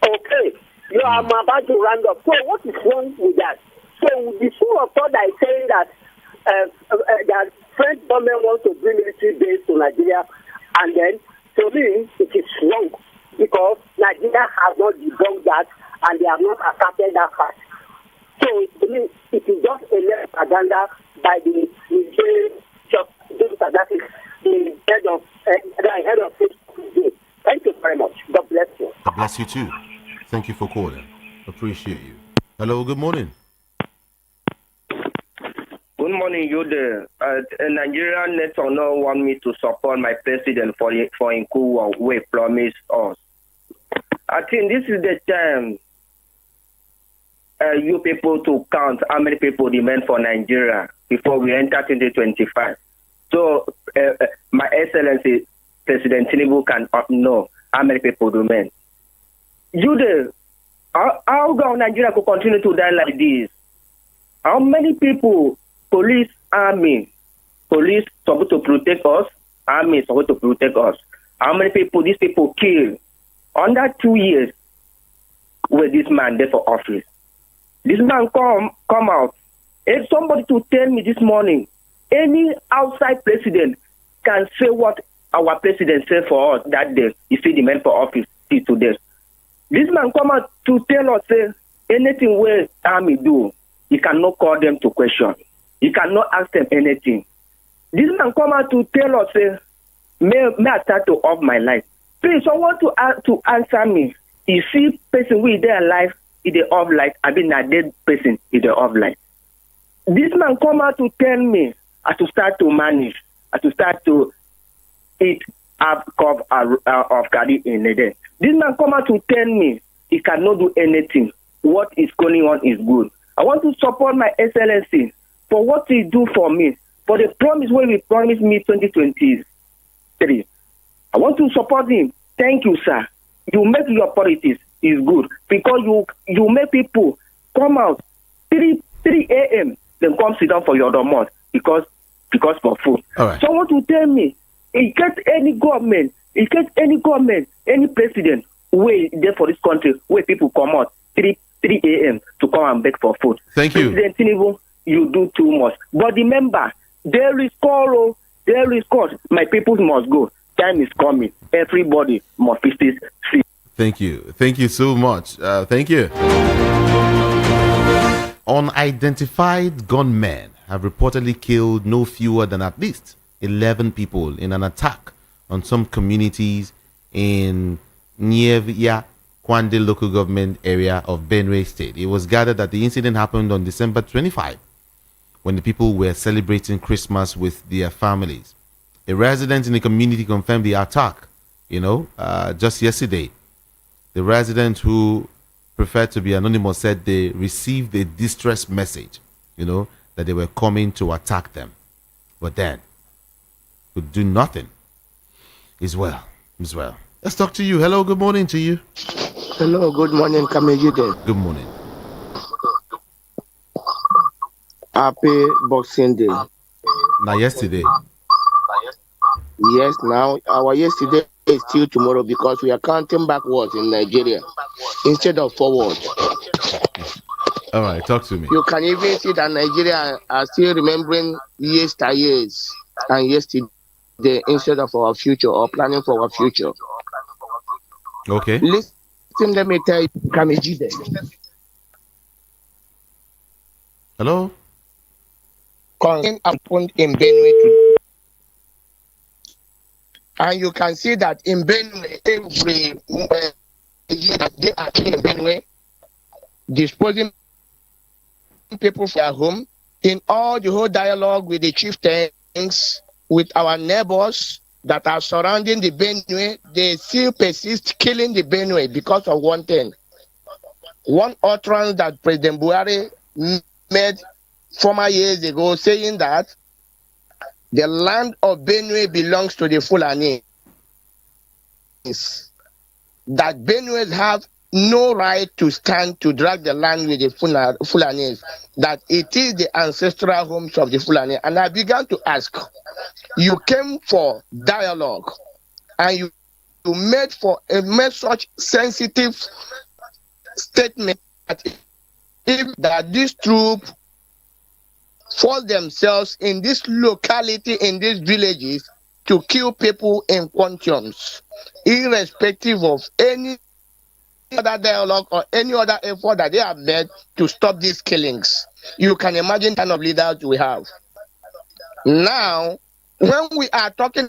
Okay. I'm about to round up. So what is wrong with that? So the school of thought that is saying that that French government wants to bring military base to Nigeria, and then to me it is wrong, because Nigeria has not debunked that and they have not accepted that fact. So to me it is just a mere propaganda by the military, that is the head of state. Thank you very much. God bless you. God bless you too. Thank you for calling. Appreciate you. Hello, good morning. Good morning, you there. Nigerian network no want me to support my president for Nkuwa we promised us. I think this is the time you people to count how many people remain for Nigeria before we enter 2025. So, my Excellency President Tinubu can know how many people remain. You there, how come Nigeria could continue to die like this? How many people, police supposed to protect us, army supposed to protect us? How many people these people kill? Under 2 years with this man there for office. This man come out. If somebody to tell me this morning, any outside president can say what our president said for us that day, he see the man for office till today. This man come out to tell us, say, anything where army do, he cannot call them to question. He cannot ask them anything. This man come out to tell us, say, may I start to off my life? Please, someone to answer me. You see person with their life, is the off life, I mean a dead person is the off life. This man come out to tell me I to start to manage, I to start to eat half cup of curry in a day. This man come out to tell me he cannot do anything. What is going on is good. I want to support my Excellency for what he do for me, for the promise where he promised me 2023. I want to support him. Thank you, sir. You make your politics is good because you make people come out 3 a.m. then come sit down for your remote because for food. All right. Someone to tell me, in case any government, any president way there for this country where people come out 3 a.m. to come and beg for food. Thank you. President Tinubu, you do too much. But remember, there is call. There is call. My people must go. Time is coming. Everybody must be free. Thank you. Thank you so much. Thank you. Unidentified gunmen have reportedly killed no fewer than at least 11 people in an attack on some communities in Niger, Kwande local government area of Benue State. It was gathered that the incident happened on December 25 when the people were celebrating Christmas with their families. A resident in the community confirmed the attack, just yesterday. The resident who preferred to be anonymous said they received a distress message, that they were coming to attack them. But then, could do nothing. Is well. Let's talk to you. Hello, good morning to you. Hello, good morning, Kamejide. Good morning. Happy Boxing Day. Now, yesterday. Yes, now our yesterday is still tomorrow because we are counting backwards in Nigeria instead of forward. All right, talk to me. You can even see that Nigeria are still remembering yesteryears and yesterday instead of our future or planning for our future. Okay. Listen, let me tell you, Kamejide. Hello? Happened in Benue today. And you can see that in Benue, every year that they are in Benue, disposing people from their home, in all the whole dialogue with the chieftains, with our neighbors that are surrounding the Benue, they still persist killing the Benue because of one thing. One utterance that President Buhari made former years ago saying that the land of Benue belongs to the Fulanis. That Benues have no right to stand to drag the land with the Fulanis. That it is the ancestral homes of the Fulani. And I began to ask, you came for dialogue and you made such sensitive statement that this troop force themselves in this locality, in these villages, to kill people in quantiums, irrespective of any other dialogue or any other effort that they have made to stop these killings. You can imagine the kind of leaders we have. Now, when we are talking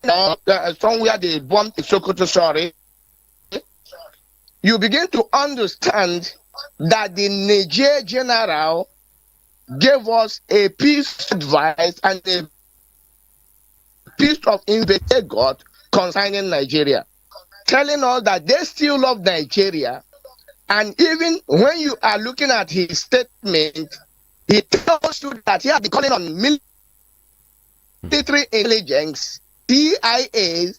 somewhere they bombed Sokoto, you begin to understand that the Niger general gave us a piece of advice and a piece of investigation concerning Nigeria, telling us that they still love Nigeria. And even when you are looking at his statement, he tells you that he has been calling on military intelligence, CIA,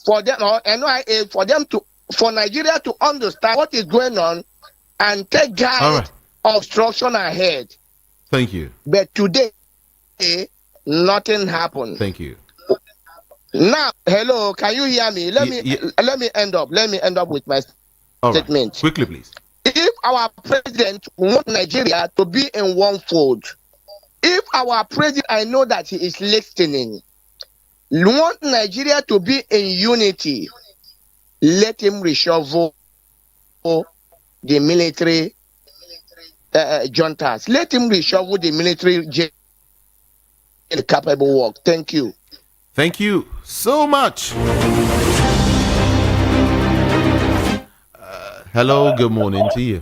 for them or NIA, for Nigeria to understand what is going on and take guide obstruction ahead. Thank you. But today, nothing happened. Thank you. Now, hello, can you hear me? Let me end up with my statement. Right. Quickly, please. If our president wants Nigeria to be in one fold, if our president, I know that he is listening, want Nigeria to be in unity, let him reshuffle the military juntas. Let him reshuffle the military capable work. Thank you. Thank you so much. Hello, good morning to you.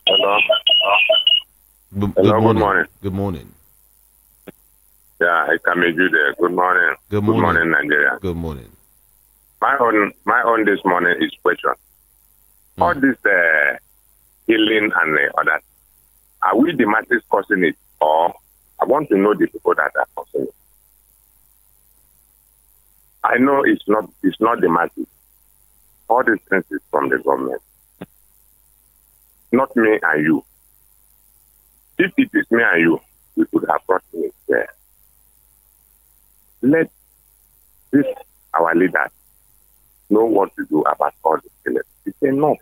Hello. Good morning. Good morning. Yeah, I can meet you there. Good morning. Good morning, Nigeria. Good morning. My own this morning is question. All this healing and others, are we the masses causing it, or I want to know the people that are causing it? I know it's not the masses. All these things is from the government, not me and you. If it is me and you, we could have brought it there. Let this our leaders know what to do about all the killing. It's enough.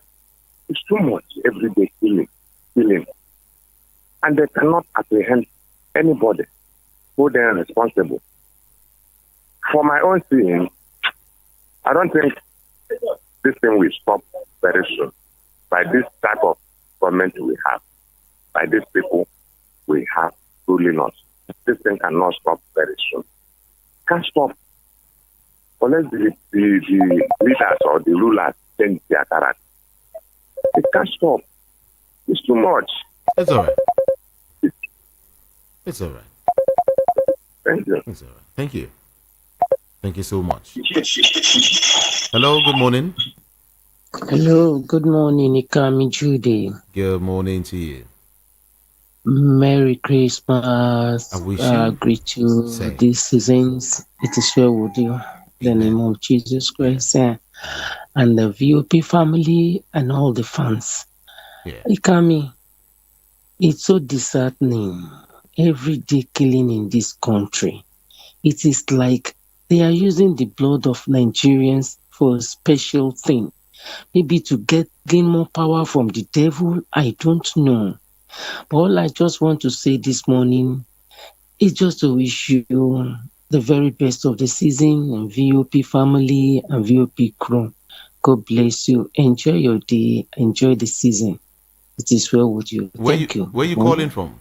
It's too much everyday killing. And they cannot apprehend anybody who they are responsible. For my own seeing, I don't think this thing will stop very soon. By this type of government we have, by these people we have ruling us, this thing cannot stop very soon. Can't stop unless the leaders or the rulers change their character. It can't stop. It's too much. It's all right. It's all right. Thank you. It's all right. Thank you. Thank you so much. Hello, good morning. Hello, good morning, Ikami Judy. Good morning to you. Merry Christmas. I wish you greet you these seasons. It is well with you. In the name of Jesus Christ and the VOP family and all the fans. Yeah. Ikami, it's so disheartening. Every day killing in this country. It is like they are using the blood of Nigerians for a special thing. Maybe to gain more power from the devil. I don't know. But all I just want to say this morning is just to wish you the very best of the season and VOP family and VOP crew. God bless you. Enjoy your day. Enjoy the season. It is well with you. Thank you. Where are you calling from?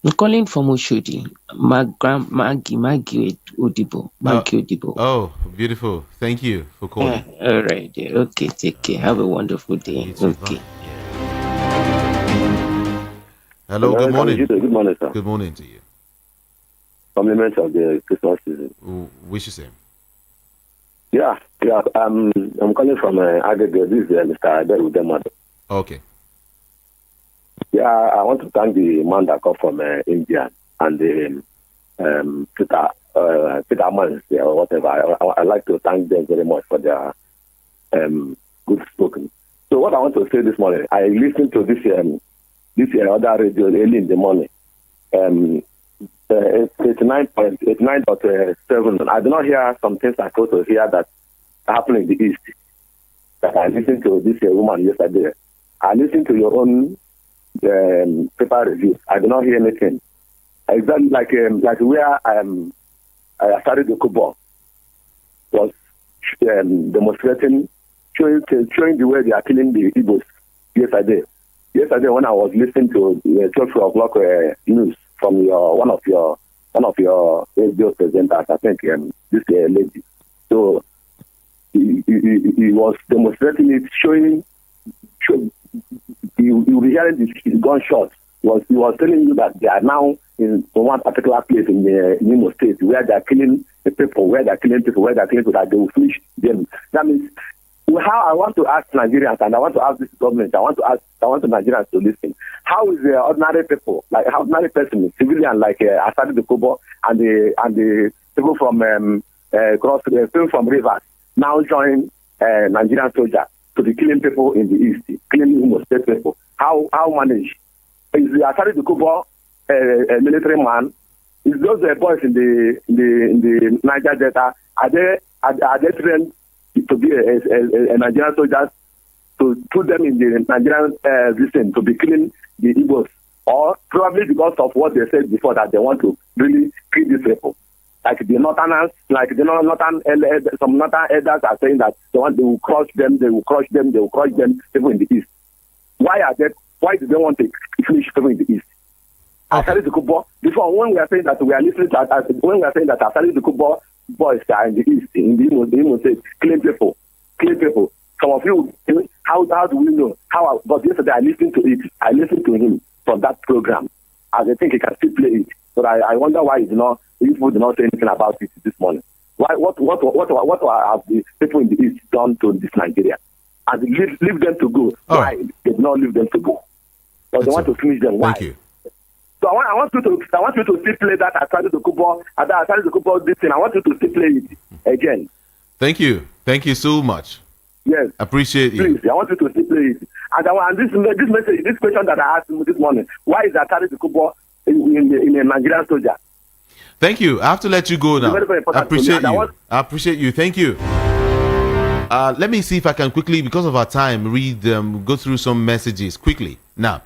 I'm calling from Oshodi. Maggie Odibo. Maggie Odibo. Oh, beautiful. Thank you for calling. All right. Okay, take care. Have a wonderful day. Okay. Hello, good morning. Good morning, sir. Good morning to you. Compliments of the Christmas season. Wish you same. Yeah. I'm calling from Agege. This is Mr. Adel Udemado. Okay. Yeah, I want to thank the man that come from India and the Peter Mans or whatever. I like to thank them very much for their good spoken. So what I want to say this morning, I listened to this other radio early in the morning. 89.7. I did not hear some things I thought to hear that happened in the East. That I listened to this woman yesterday. I listened to your own paper review. I did not hear anything. Exactly like where I started the Kubo was demonstrating, showing the way they are killing the Igbos yesterday. Yesterday, when I was listening to the 12 o'clock news from one of your radio presenters, I think this lady. So he was demonstrating it, showing you will be hearing this gunshot. He was telling you that they are now in one particular place in the Imo State where they are killing people, that they will finish them. That means how I want to ask Nigerians, and I want to ask this government, I want Nigerians to listen. How is the ordinary people, like ordinary person, civilian like Asadi Dokubo and the people from from rivers now join Nigerian soldiers to be killing people in the east, killing Imo State people? How manage? Is the Asadi Dokubo a military man? Is those boys in the Niger Delta, are they trained to be a Nigerian soldiers, to put them in the Nigerian region to be killing the Igbos? Or probably because of what they said before, that they want to really kill these people. Like the northerners, some northern elders are saying that they will crush them, people in the east. Why do they want to finish people in the east? Before, when we are saying that we are listening to, when we are saying that Asali the Kubo boys are in the east, in the Imo State, killing people. Some of you, how do we know? But yesterday I listened to it. I listened to him from that program. And I think he can still play it. But I wonder why people did not say anything about it this morning. Why? What have the people in the east done to this Nigeria? And leave them to go. Why they did not leave them to go? But they want to finish them. Why? Thank you. So I want you to still play that Asadi Dokubo, this thing. I want you to still play it again. Thank you. Thank you so much. Yes. Appreciate you. Please, I want you to still play it. And this message, this question that I asked him this morning, why is Asadi Dokubo in a Nigerian soldier? Thank you. I have to let you go now. Very, very I appreciate you. I appreciate you. Thank you. Let me see if I can quickly, because of our time, go through some messages quickly. Now,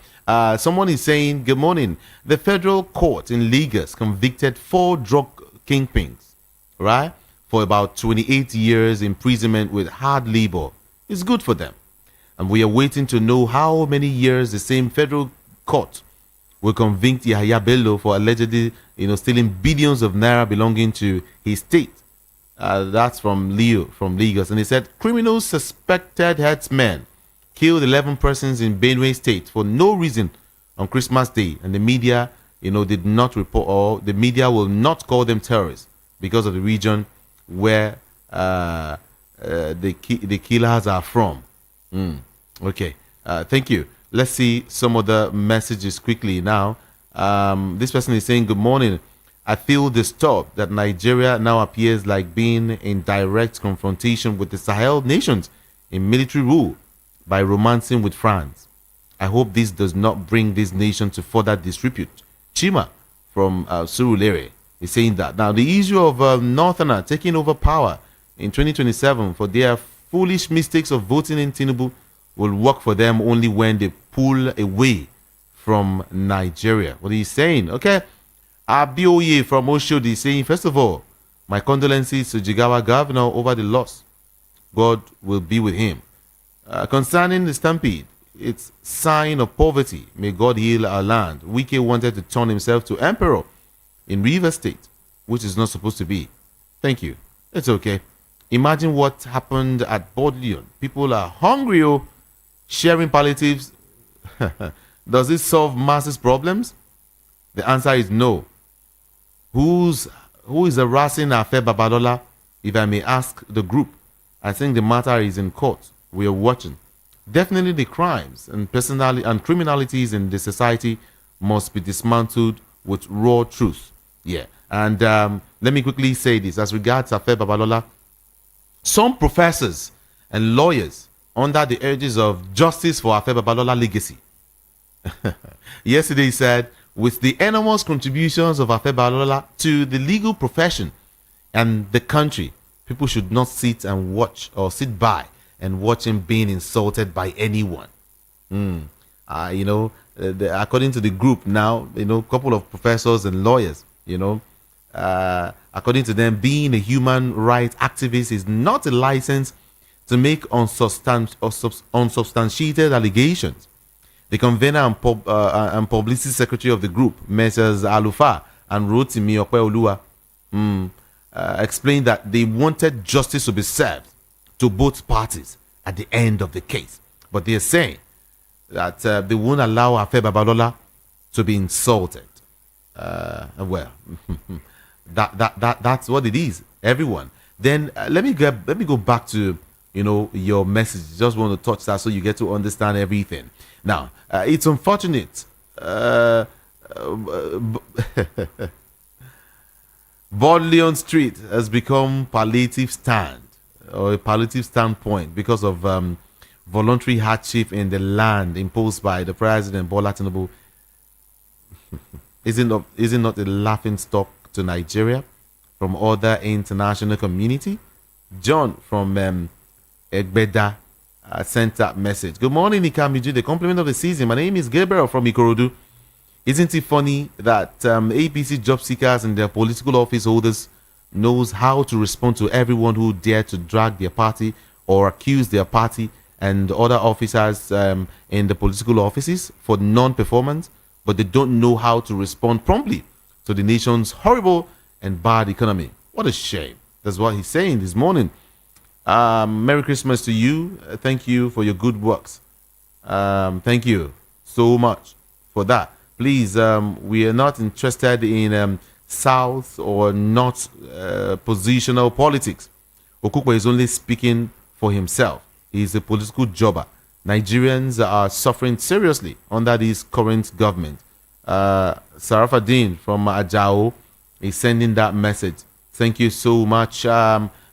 someone is saying, good morning. The federal court in Lagos convicted 4 drug kingpins, right, for about 28 years imprisonment with hard labor. It's good for them. And we are waiting to know how many years the same federal court will convict Yahya Bello for allegedly, stealing billions of naira belonging to his state. That's from Leo from Lagos. And he said, criminals suspected herdsmen killed 11 persons in Benue State for no reason on Christmas Day. And the media, did not report, or the media will not call them terrorists because of the region where the killers are from. Okay. Thank you. Let's see some of the messages quickly now. This person is saying, good morning. I feel disturbed that Nigeria now appears like being in direct confrontation with the Sahel nations in military rule by romancing with France. I hope this does not bring this nation to further disrepute. Chima from Surulere is saying that. Now, the issue of Northerner taking over power in 2027 for their foolish mistakes of voting in Tinubu will work for them only when they pull away from Nigeria. What are you saying? Okay. Abioye from Oshodi saying, first of all, my condolences to Jigawa governor over the loss. God will be with him. Concerning the stampede, it's sign of poverty. May God heal our land. Wike wanted to turn himself to emperor in River State, which is not supposed to be. Thank you. It's okay. Imagine what happened at Bodleian. People are hungry, sharing palliatives. Does this solve masses' problems? The answer is no. Who is harassing Afe Babalola, if I may ask the group? I think the matter is in court. We are watching. Definitely the crimes and criminalities in the society must be dismantled with raw truth. Yeah. And let me quickly say this. As regards Afe Babalola, some professors and lawyers under the urges of justice for Afe Babalola legacy yesterday said, with the enormous contributions of Afe Babalola to the legal profession and the country, people should not sit and watch or sit by and watch him being insulted by anyone. According to the group now, a couple of professors and lawyers, according to them, being a human rights activist is not a license to make unsubstantiated allegations. The convener and publicity secretary of the group, Messrs. Alufa and Rotimi Opeoluwa, explained that they wanted justice to be served to both parties at the end of the case. But they are saying that they won't allow Afe Babalola to be insulted. That's what it is. Everyone. Then let me go back to your message. Just want to touch that so you get to understand everything. Now, it's unfortunate. Bodleian Street has become palliative stand or a palliative standpoint because of voluntary hardship in the land imposed by the President Bola Tinubu. Is it not a laughing stock to Nigeria from other international community? John from Egbeda sent that message. Good morning, Ikamiju, the compliment of the season. My name is Gabriel from Ikorodu. Isn't it funny that APC job seekers and their political office holders knows how to respond to everyone who dare to drag their party or accuse their party and other officers in the political offices for non-performance, but they don't know how to respond promptly to the nation's horrible and bad economy. What a shame. That's what he's saying this morning. Merry Christmas to you. Thank you for your good works. Thank you so much for that. Please, we are not interested in South or North positional politics. Okukwe is only speaking for himself. He is a political jobber. Nigerians are suffering seriously under this current government. Sarafaddin from Ajao is sending that message. Thank you so much.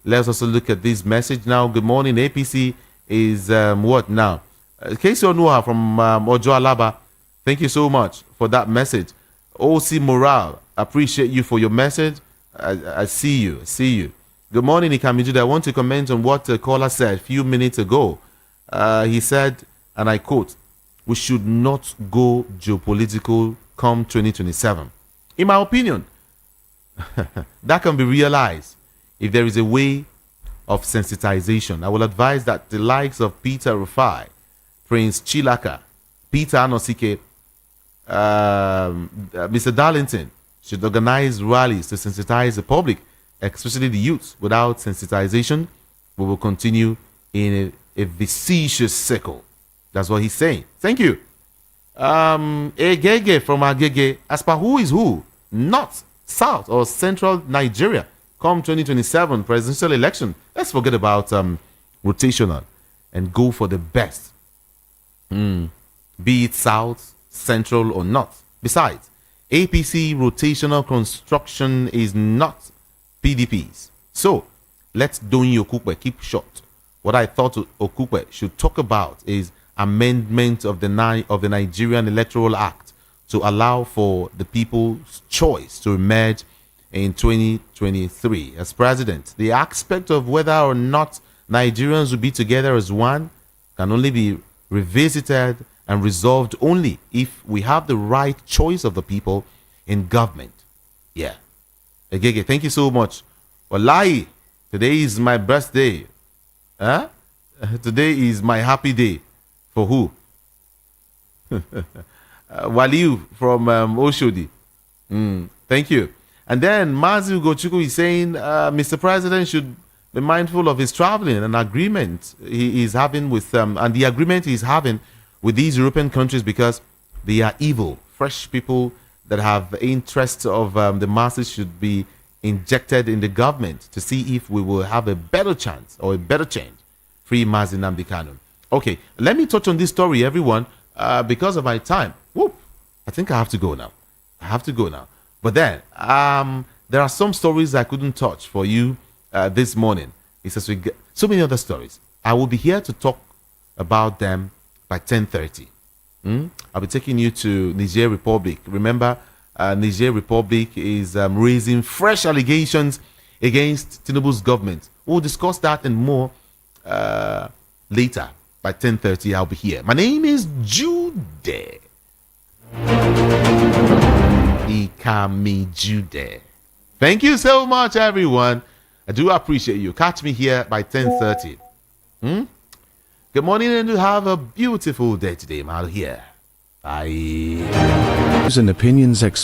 Let's also look at this message now. Good morning. APC is what now? Casey Onua from Ojo Alaba. Thank you so much for that message. OC Morale, appreciate you for your message. I see you. Good morning, Ikamijude. I want to comment on what the caller said a few minutes ago. He said, and I quote, "We should not go geopolitical come 2027." In my opinion, that can be realized if there is a way of sensitization. I will advise that the likes of Peter Rufai, Prince Chilaka, Peter Anosike, Mr. Darlington should organize rallies to sensitize the public, especially the youth. Without sensitization, we will continue in a vicious circle. That's what he's saying. Thank you. Egege from Agege. As per who is who? North, South, or Central Nigeria come 2027 presidential election. Let's forget about rotational and go for the best. Be it South, Central, or North. Besides, APC rotational construction is not PDP's. So, let's Donyi Okukwe keep short. What I thought Okukwe should talk about is amendment of the Nigerian Electoral Act to allow for the people's choice to emerge in 2023 as president. The aspect of whether or not Nigerians will be together as one can only be revisited and resolved only if we have the right choice of the people in government. Yeah. Egege, thank you so much. Wallahi, today is my birthday. Huh? Today is my happy day. For who? Waliu from Oshodi. Thank you. And then Mazu Gochuku is saying Mr. President should be mindful of his traveling and agreement he is having with and the agreement he's having with these European countries because they are evil. Fresh people that have interests of the masses should be injected in the government to see if we will have a better chance or a better change. Free Mazi Nnamdi Kanu. Okay, let me touch on this story, everyone, because of my time. Whoop, I think I have to go now. But then, there are some stories I couldn't touch for you this morning. It says we get so many other stories. I will be here to talk about them by 10:30. I'll be taking you to Niger Republic. Remember, Niger Republic is raising fresh allegations against Tinubu's government. We'll discuss that and more later. By 10:30, I'll be here. My name is Jude. Ikami Jude. Thank you so much, everyone. I do appreciate you. Catch me here by 10:30. Good morning and have a beautiful day today. I'm out here. Bye. Views and opinions expressed